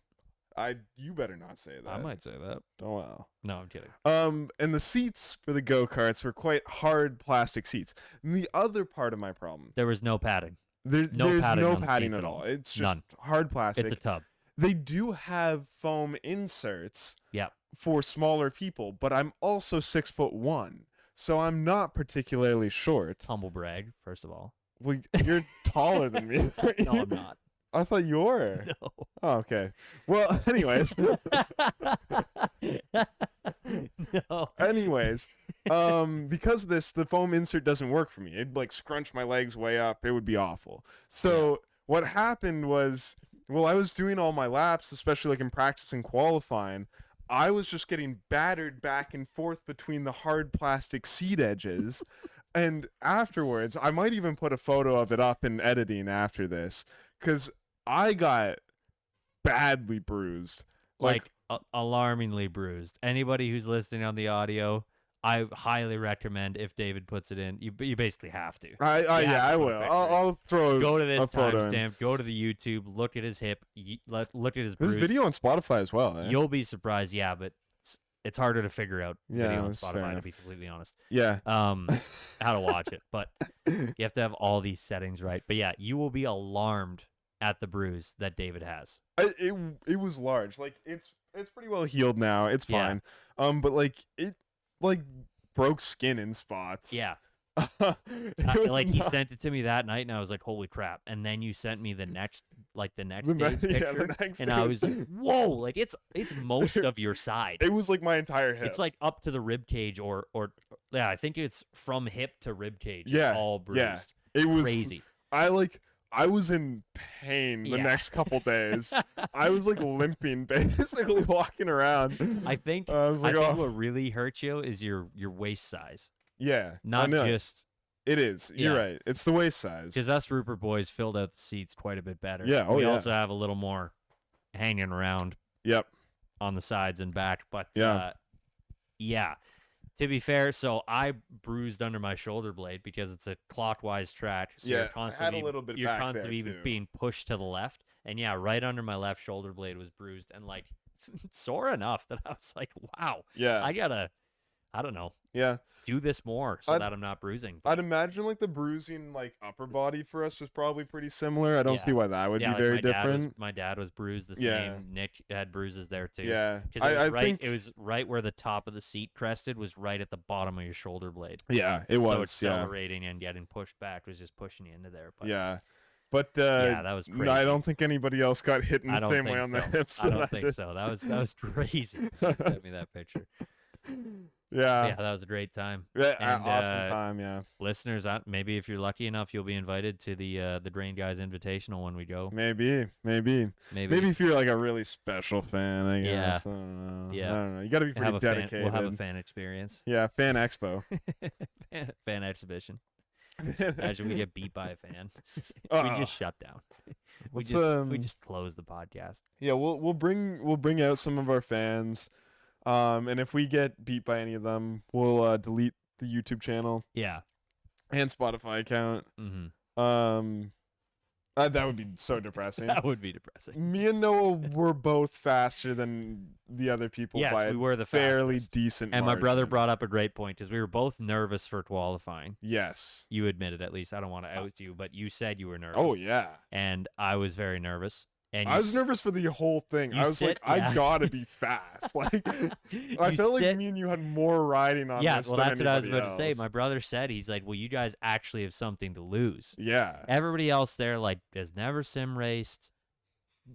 You better not say that. I might say that. Oh well. No, I'm kidding. And the seats for the go-karts were quite hard plastic seats. And the other part of my problem, There was no padding. there's No no padding on the padding seats at at all. all. It's just None. hard plastic. It's a tub. They do have foam inserts Yeah. for smaller people, but I'm also 6'1", so I'm not particularly short. Humble brag, first of all. Well, you're taller than me. No, I'm not. I thought you were. No. Oh, okay. Well, anyways, No. because the foam insert doesn't work for me. It'd like scrunch my legs way up. It would be awful. So what happened was, well, I was doing all my laps, especially like in practice and qualifying. I was just getting battered back and forth between the hard plastic seat edges. And afterwards, I might even put a photo of it up in editing after this, because I got badly bruised. Like alarmingly bruised. Anybody who's listening on the audio, I highly recommend if David puts it in. You basically have to. I You have yeah, to I put a will. picture I'll throw Go to this a photo in. timestamp. Go to the YouTube. Look at his hip. Look at his There's bruise. video on Spotify as well. Eh? You'll be surprised. Yeah, but it's harder to figure out Yeah, video on that's fair Spotify, to enough. be completely honest. Yeah. How to watch it, but you have to have all these settings right. But yeah, you will be alarmed at the bruise that David has. It was large. Like it's pretty well healed now. It's Yeah. fine. But like it like broke skin in spots. Yeah. It was Like he not- sent it to me that night, and I was like, "Holy crap!" And then you sent me the next the day's next- yeah, picture, the next and day I was like, "Whoa!" Like it's most of your side. It was like my entire hip. It's like up to the rib cage, or yeah, I think it's from hip to rib cage. It's Yeah, all yeah. bruised. It was Crazy. I was in pain the Yeah. next couple days. I was like limping, basically walking around. I think I was like, I think oh, what really hurts you is your waist size, yeah, I not know. just It is. You're Yeah. right. It's the waist size. because us Rupert boys filled out the seats quite a bit better. Yeah, oh we yeah. also have a little more hanging around Yep. on the sides and back, but Yeah. yeah. To be fair, so I bruised under my shoulder blade because it's a clockwise track. So Yeah, I you're had a constantly, little bit you're back constantly there, even too. being pushed to the left. And yeah, right under my left shoulder blade was bruised and like sore enough that I was like, wow, Yeah. I gotta, I don't know, Yeah. do this more so I'd- that I'm not bruising. I'd imagine like the bruising like upper body for us was probably pretty similar. I don't Yeah. see why that would yeah, be like very my dad was- different. my dad was bruised the Yeah. same. Nick had bruises there too. Yeah. Because it was I right, think it was right where the top of the seat crested was right at the bottom of your shoulder blade. yeah, it So was. Yeah. accelerating and getting pushed back was just pushing you into there. But Yeah. But yeah, that was crazy. I don't think anybody else got hit in I the don't same think way on the so. hips. I that don't think did. so. That was crazy. You sent me that picture. Yeah. Yeah, that was a great time. Yeah, And, awesome time. Yeah. Listeners, maybe if you're lucky enough, you'll be invited to the Drain Guys Invitational when we go. Maybe. Maybe if you're like a really special fan, I Yeah. guess. I don't know. Yeah. I don't know. You got to be pretty dedicated. We'll have a fan experience. Yeah, fan expo. Fan exhibition. Imagine we get beat by a fan. we Uh, just shut down. we let's, just close the podcast. Yeah, we'll bring out some of our fans, and if we get beat by any of them, we'll delete the YouTube channel Yeah. and Spotify account. Mm-hmm. That would be so depressing. That would be depressing. Me and Noah were both faster than the other people Yes, by we a were the fairly fastest. decent And my brother margin. brought up a great point because we were both nervous for qualifying. Yes. You admitted, at least. I don't want to out you, but you said you were nervous. Oh yeah. And I was very nervous. And I was nervous for the whole thing. you I was sit- like, yeah. I gotta be fast. Like, I felt like me and you had more riding on Yeah, this well, than that's what I was anybody about to say. else. My brother said, he's like, well, you guys actually have something to lose. Yeah. Everybody else there, like, has never sim raced.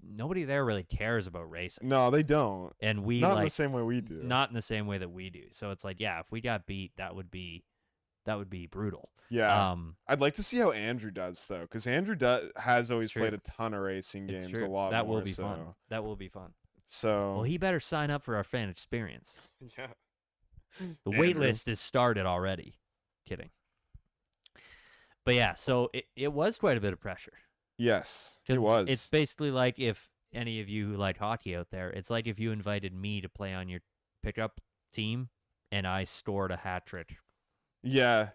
Nobody there really cares about racing. No, they don't. And we, Not in the like, same way we do. not in the same way that we do. So it's like, yeah, if we got beat, that would be brutal. Yeah. I'd like to see how Andrew does though, because Andrew has always true. played a ton of racing It's games, true. a lot that more. will be so. fun. That will be fun. So Well, he better sign up for our fan experience. yeah. The Andrew. wait list is started already. Kidding. But yeah, so it was quite a bit of pressure. Yes, 'Cause it was. It's basically like if any of you who like hockey out there, it's like if you invited me to play on your pickup team and I scored a hat trick. Yeah.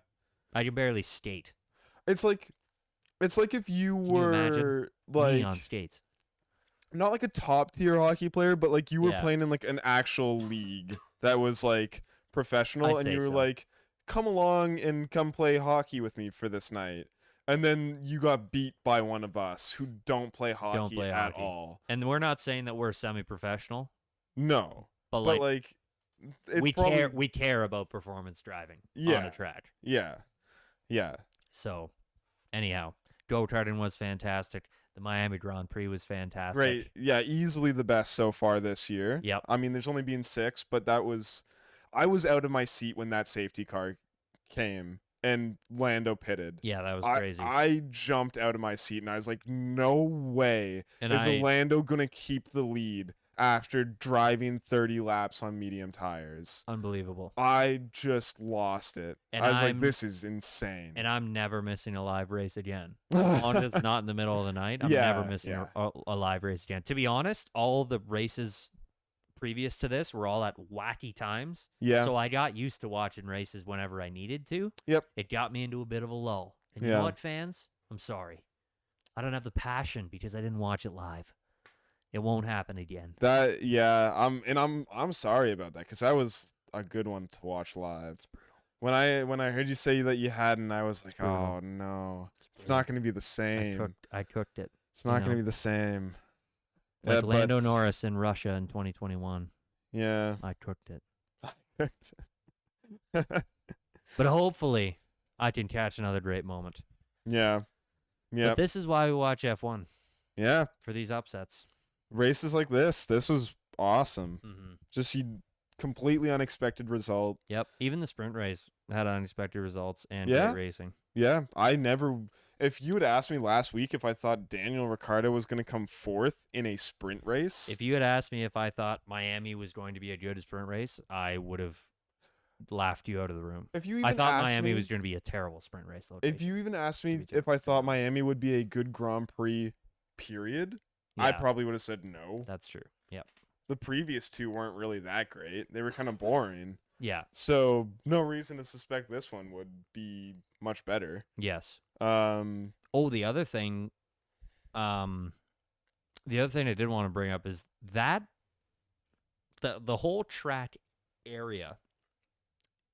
I can barely skate. It's like if you Can you imagine were Me on like skates. not like a top tier hockey player, but like you were Yeah. playing in like an actual league that was like professional, I'd and you say were so. like, come along and come play hockey with me for this night. And then you got beat by one of us who don't play hockey play at hockey. all. And we're not saying that we're semi-professional, No. but But like, like it's we probably we care about performance driving on Yeah. a track. yeah. Yeah. So, anyhow, go-karting was fantastic. The Miami Grand Prix was fantastic. Right. Yeah, easily the best so far this year. Yep. I mean, there's only been 6, but I was out of my seat when that safety car came and Lando pitted. Yeah, that was I, crazy. I jumped out of my seat and I was like, no way And is Lando going to keep the lead after driving 30 laps on medium tires. Unbelievable. I just lost it. And I was I'm- like, this is insane. And I'm never missing a live race again. As long as it's not in the middle of the night, I'm Yeah, never missing yeah. a live race again. To be honest, all the races previous to this were all at wacky times. Yeah. So I got used to watching races whenever I needed to. Yep. It got me into a bit of a lull. And you Yeah. know what, fans? I'm sorry. I don't have the passion because I didn't watch it live. It won't happen again. I'm sorry about that because that was a good one to watch live. When I heard you say that you hadn't, I was like, brutal. oh no, it's not going to be the same. I cooked it. It's not you going to know. be the same. Like Lando but- Norris in Russia in 2021. Yeah. I cooked it. But hopefully, I can catch another great moment. Yeah. Yeah. But this is why we watch F1, Yeah. for these upsets. Races like this was awesome. Mm-hmm. Just you completely unexpected result. Yep. Even the sprint race had unexpected results and Yeah. great racing. Yeah, if you had asked me last week if I thought Daniel Ricciardo was going to come fourth in a sprint race, If you had asked me if I thought Miami was going to be a good sprint race, I would have laughed you out of the room. if you even I thought asked Miami me, was going to be a terrible sprint race location. if you even asked to me be if I terrible, thought to be honest. Miami would be a good Grand Prix, period, I Yeah, probably would have said no. that's true. Yep. The previous two weren't really that great. They were kind of boring. Yeah. So no reason to suspect this one would be much better. Yes. Um, Oh, the other thing I did want to bring up is that the whole track area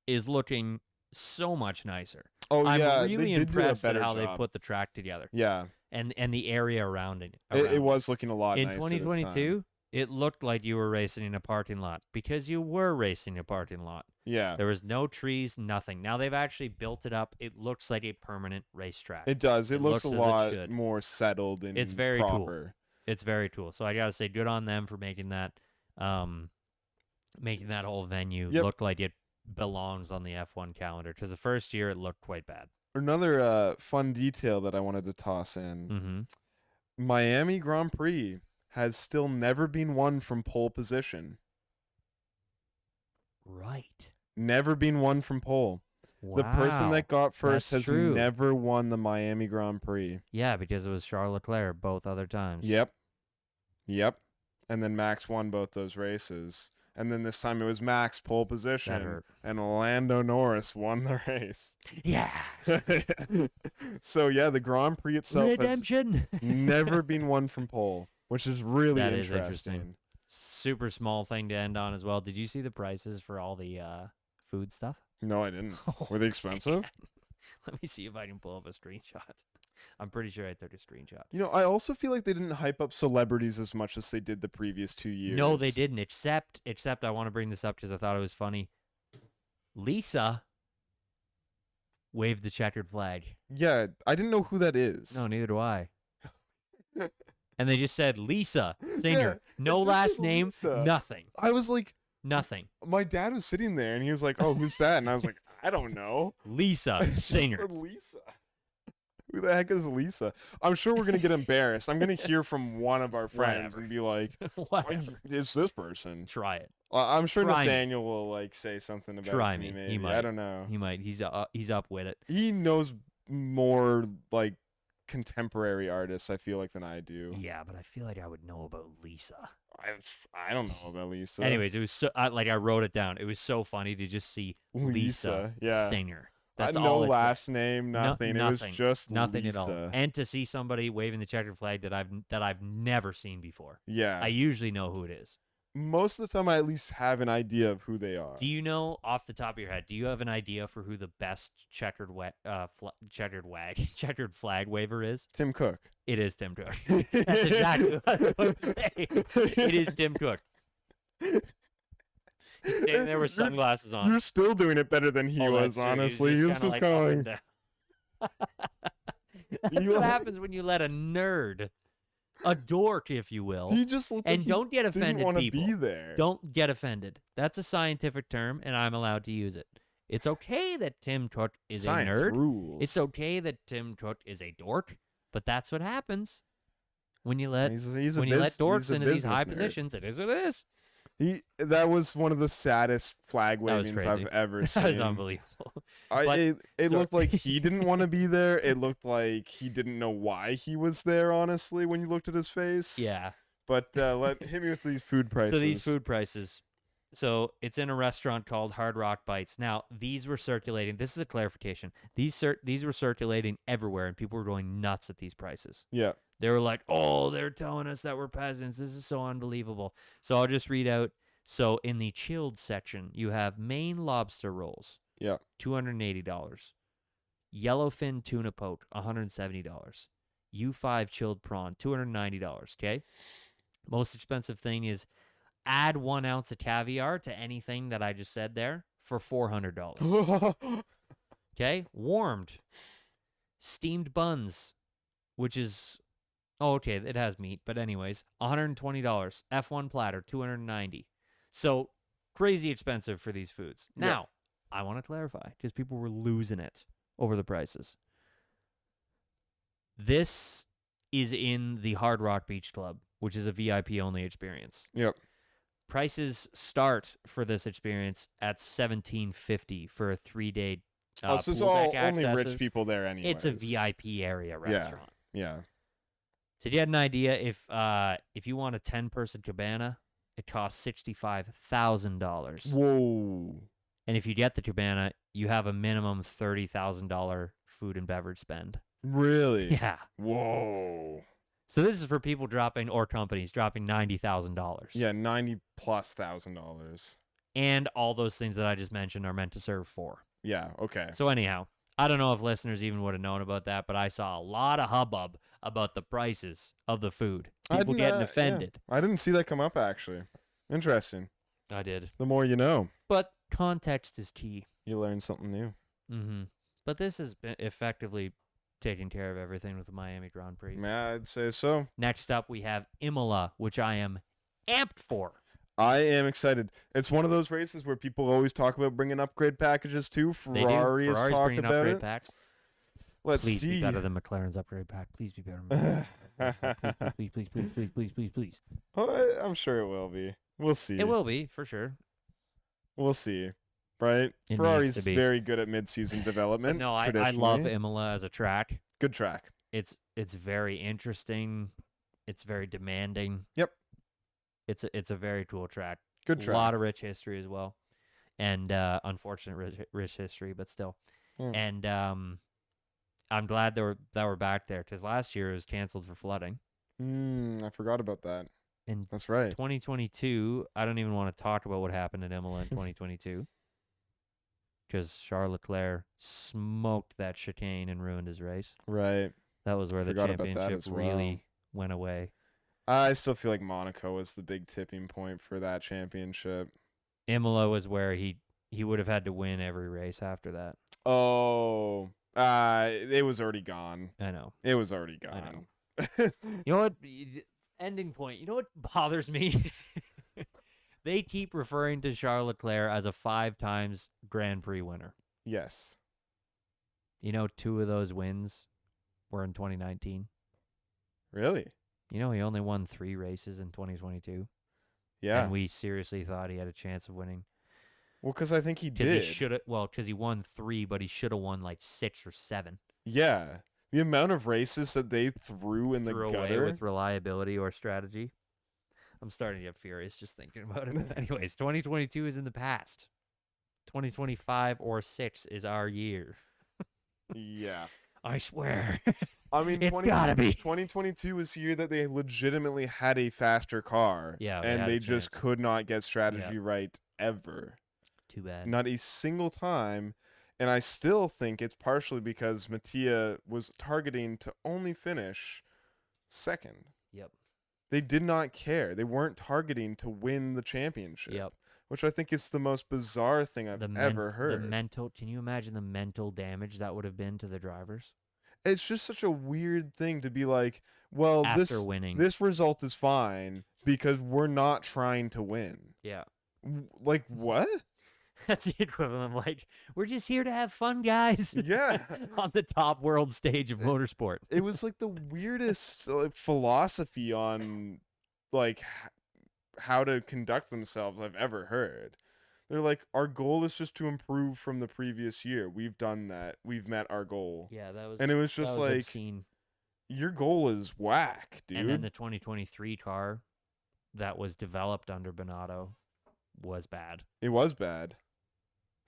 is looking so much nicer. oh I'm yeah, really they did do a impressed at better how job. they put the track together Yeah, and the area around it. it was looking a lot In nicer this time. 2022, it looked like you were racing in a parking lot because you were racing in a parking lot. Yeah, There was no trees, nothing. Now they've actually built it up. It looks like a permanent racetrack. it does. It It looks a looks as it lot should. more settled and It's very cool. proper. It's very cool. So I gotta say, good on them for making that whole venue Yep. look like it belongs on the F1 calendar. Because the first year it looked quite bad. Another fun detail that I wanted to toss in: Mm-hmm. Miami Grand Prix has still never been won from pole position. Right. Never been won from pole. Wow. The person that got first That's has true. never won the Miami Grand Prix. Yeah, because it was Charles Leclerc both other times. Yep. And then Max won both those races. And then this time it was Max pole position, hurt. and Lando Norris won the race. Yes. So yeah, the Grand Prix itself Redemption. has never been won from pole, which is really That is interesting. interesting. Super small thing to end on as well. Did you see the prices for all the food stuff? No, I didn't. Were they expensive? Let me see if I can pull up a screenshot. I'm pretty sure I took a screenshot. You know, I also feel like they didn't hype up celebrities as much as they did the previous 2 years. No, they didn't. Except I want to bring this up because I thought it was funny. Lisa waved the checkered flag. Yeah, I didn't know who that is. No, neither do I. And they just said Lisa, singer. Yeah, No it just last said name, Lisa. nothing. I was like, Nothing. my dad was sitting there and he was like, "Oh, who's that?" And I was like, "I don't know." Lisa, It just singer. said Lisa. Who the heck is Lisa? I'm sure we're gonna get embarrassed. I'm gonna hear from one of our friends Whatever. and be like, Whatever. "It's this person." Try it. I'm sure Try me. Nathaniel will like say something about Try it to me. me. He Maybe might. I don't know. He might. He's up with it. He knows more like contemporary artists. I feel like than I do. Yeah, but I feel like I would know about Lisa. I don't know about Lisa. Anyways, it was so I wrote it down. It was so funny to just see Lisa, yeah. singer. That's no all. It said. last name, nothing. It was nothing. just Nothing Lisa. at all. And to see somebody waving the checkered flag that I've never seen before. Yeah. I usually know who it is. Most of the time, I at least have an idea of who they are. Do you know off the top of your head? Do you have an idea for who the best checkered flag waver is? Tim Cook. It is Tim Cook. That's exactly what I was going to say. It is Tim Cook. He's standing there with sunglasses on. You're still doing it better than he Oh, was, that's true. honestly. He was kinda just like up going. and down. That's You what like- happens when you let a nerd, a dork, if you will, He just looked and like he don't get didn't offended, want to people. be there. Don't get offended. That's a scientific term, and I'm allowed to use it. It's okay that Tim Cook is Science a nerd. rules. It's okay that Tim Cook is a dork, but that's what happens when you let He's a when you let he's dorks a into these business high nerd. positions. It is what it is. That was one of the saddest flag That was wavings crazy. I've ever seen. That was unbelievable. But- It so- looked like he didn't want to be there. It looked like he didn't know why he was there, honestly, when you looked at his face. Yeah. But hit me with these food prices. So these food prices. So it's in a restaurant called Hard Rock Bites. Now, these were circulating. This is a clarification. These were circulating everywhere, and people were going nuts at these prices. Yeah. They were like, oh, they're telling us that we're peasants. This is so unbelievable. So I'll just read out. So in the chilled section, you have Maine lobster rolls, Yeah. $280. Yellowfin tuna poke, $170. U5 chilled prawn, $290. Okay. Most expensive thing is add 1 ounce of caviar to anything that I just said there for $400. Okay. Warmed steamed buns, which is okay, it has meat, but anyways, $120. F1 platter, $290. So crazy expensive for these foods. Yeah. Now, I want to clarify because people were losing it over the prices. This is in the Hard Rock Beach Club, which is a VIP only experience. Yep. Prices start for this experience at $1,750 for a 3-day. So this is pool all deck only access. rich people there anyway. It's a VIP area restaurant. Yeah. To get an idea, if you want a 10-person cabana, it costs $65,000. Whoa. And if you get the cabana, you have a minimum $30,000 food and beverage spend. Really? Yeah. Whoa. So this is for people dropping, or companies dropping $90,000. Yeah, $90,000+. And all those things that I just mentioned are meant to serve 4. Yeah, okay. So anyhow, I don't know if listeners even would have known about that, but I saw a lot of hubbub about the prices of the food. People getting offended. Yeah. I didn't see that come up, actually. Interesting. I did. The more you know. But context is key. You learn something new. Mm-hmm. But this has been effectively taking care of everything with the Miami Grand Prix. Man, I'd say so. Next up, we have Imola, which I am amped for. I am excited. It's one of those races where people always talk about bringing upgrade packages too. They do. Ferrari has Ferrari's talked bringing about upgrade it. packs. Let's Please see. be better than McLaren's upgrade pack. Please be better than McLaren's. Please. Oh, I'm sure it will be. We'll see. It will be, for sure. We'll see. Right? It Ferrari's needs to be. very good at mid-season But development. no, I love traditionally. Imola as a track. Good track. It's very interesting. It's very demanding. Yep. It's a very cool track. Good A track. lot of rich history as well, and unfortunate rich history, but still. Hmm. And I'm glad that we're back there because last year it was canceled for flooding. I forgot about that. In That's right. 2022, I don't even want to talk about what happened at Imola in 2022 because Charles Leclerc smoked that chicane and ruined his race. Right. That was where the Forgot about that championship as well. really went away. I still feel like Monaco was the big tipping point for that championship. Imola was where he would have had to win every race after that. Oh, it was already gone. I know. It was already I gone. You know what? Ending point. You know what bothers me? They keep referring to Charles Leclerc as a 5 times Grand Prix winner. Yes. You know, 2 of those wins were in 2019. Really? You know, he only won 3 races in 2022. Yeah. And we seriously thought he had a chance of winning. Well, because I think he Because did. he should have. Well, because he won 3, but he should have won like 6 or 7. Yeah. The amount of races that they threw in the Threw away gutter. with reliability or strategy. I'm starting to get furious just thinking about it. Anyways, 2022 is in the past. 2025 or 6 is our year. Yeah. I swear. I mean, It's gotta be. 2022 was the year that they legitimately had a faster car. Yeah, they And had a they just chance. could not get strategy right ever. Too bad. Not a single time. And I still think it's partially because Mattia was targeting to only finish second. Yep. They did not care. They weren't targeting to win the championship. Yep. Which I think is the most bizarre thing I've ever heard. The mental. Can you imagine the mental damage that would have been to the drivers It's just such a weird thing to be like, well, after winning? this result is fine because we're not trying to win. Yeah. Like, what? That's the equivalent of like, we're just here to have fun, guys. Yeah. On the top world stage of motorsport. It was like the weirdest philosophy on like how to conduct themselves I've ever heard. They're like, our goal is just to improve from the previous year. We've done that. We've met our goal. Yeah, that was. And it was just that was like, obscene. your goal is whack, dude. And then the 2023 car that was developed under Binotto was bad. It was bad.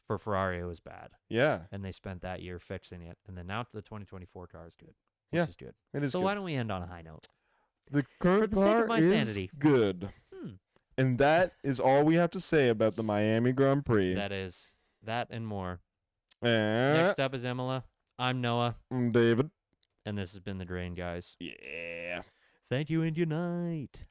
For Ferrari, it was bad. Yeah, And they spent that year fixing it. And then now the 2024 car is good. Yeah, Which is good. it is So good. why don't we end on a high note? The current the sake of car my is sanity. good. And that is all we have to say about the Miami Grand Prix. That is that and more. And Next up is Imola. I'm Noah. I'm David. And this has been The Drain, guys. Yeah. Thank you and unite.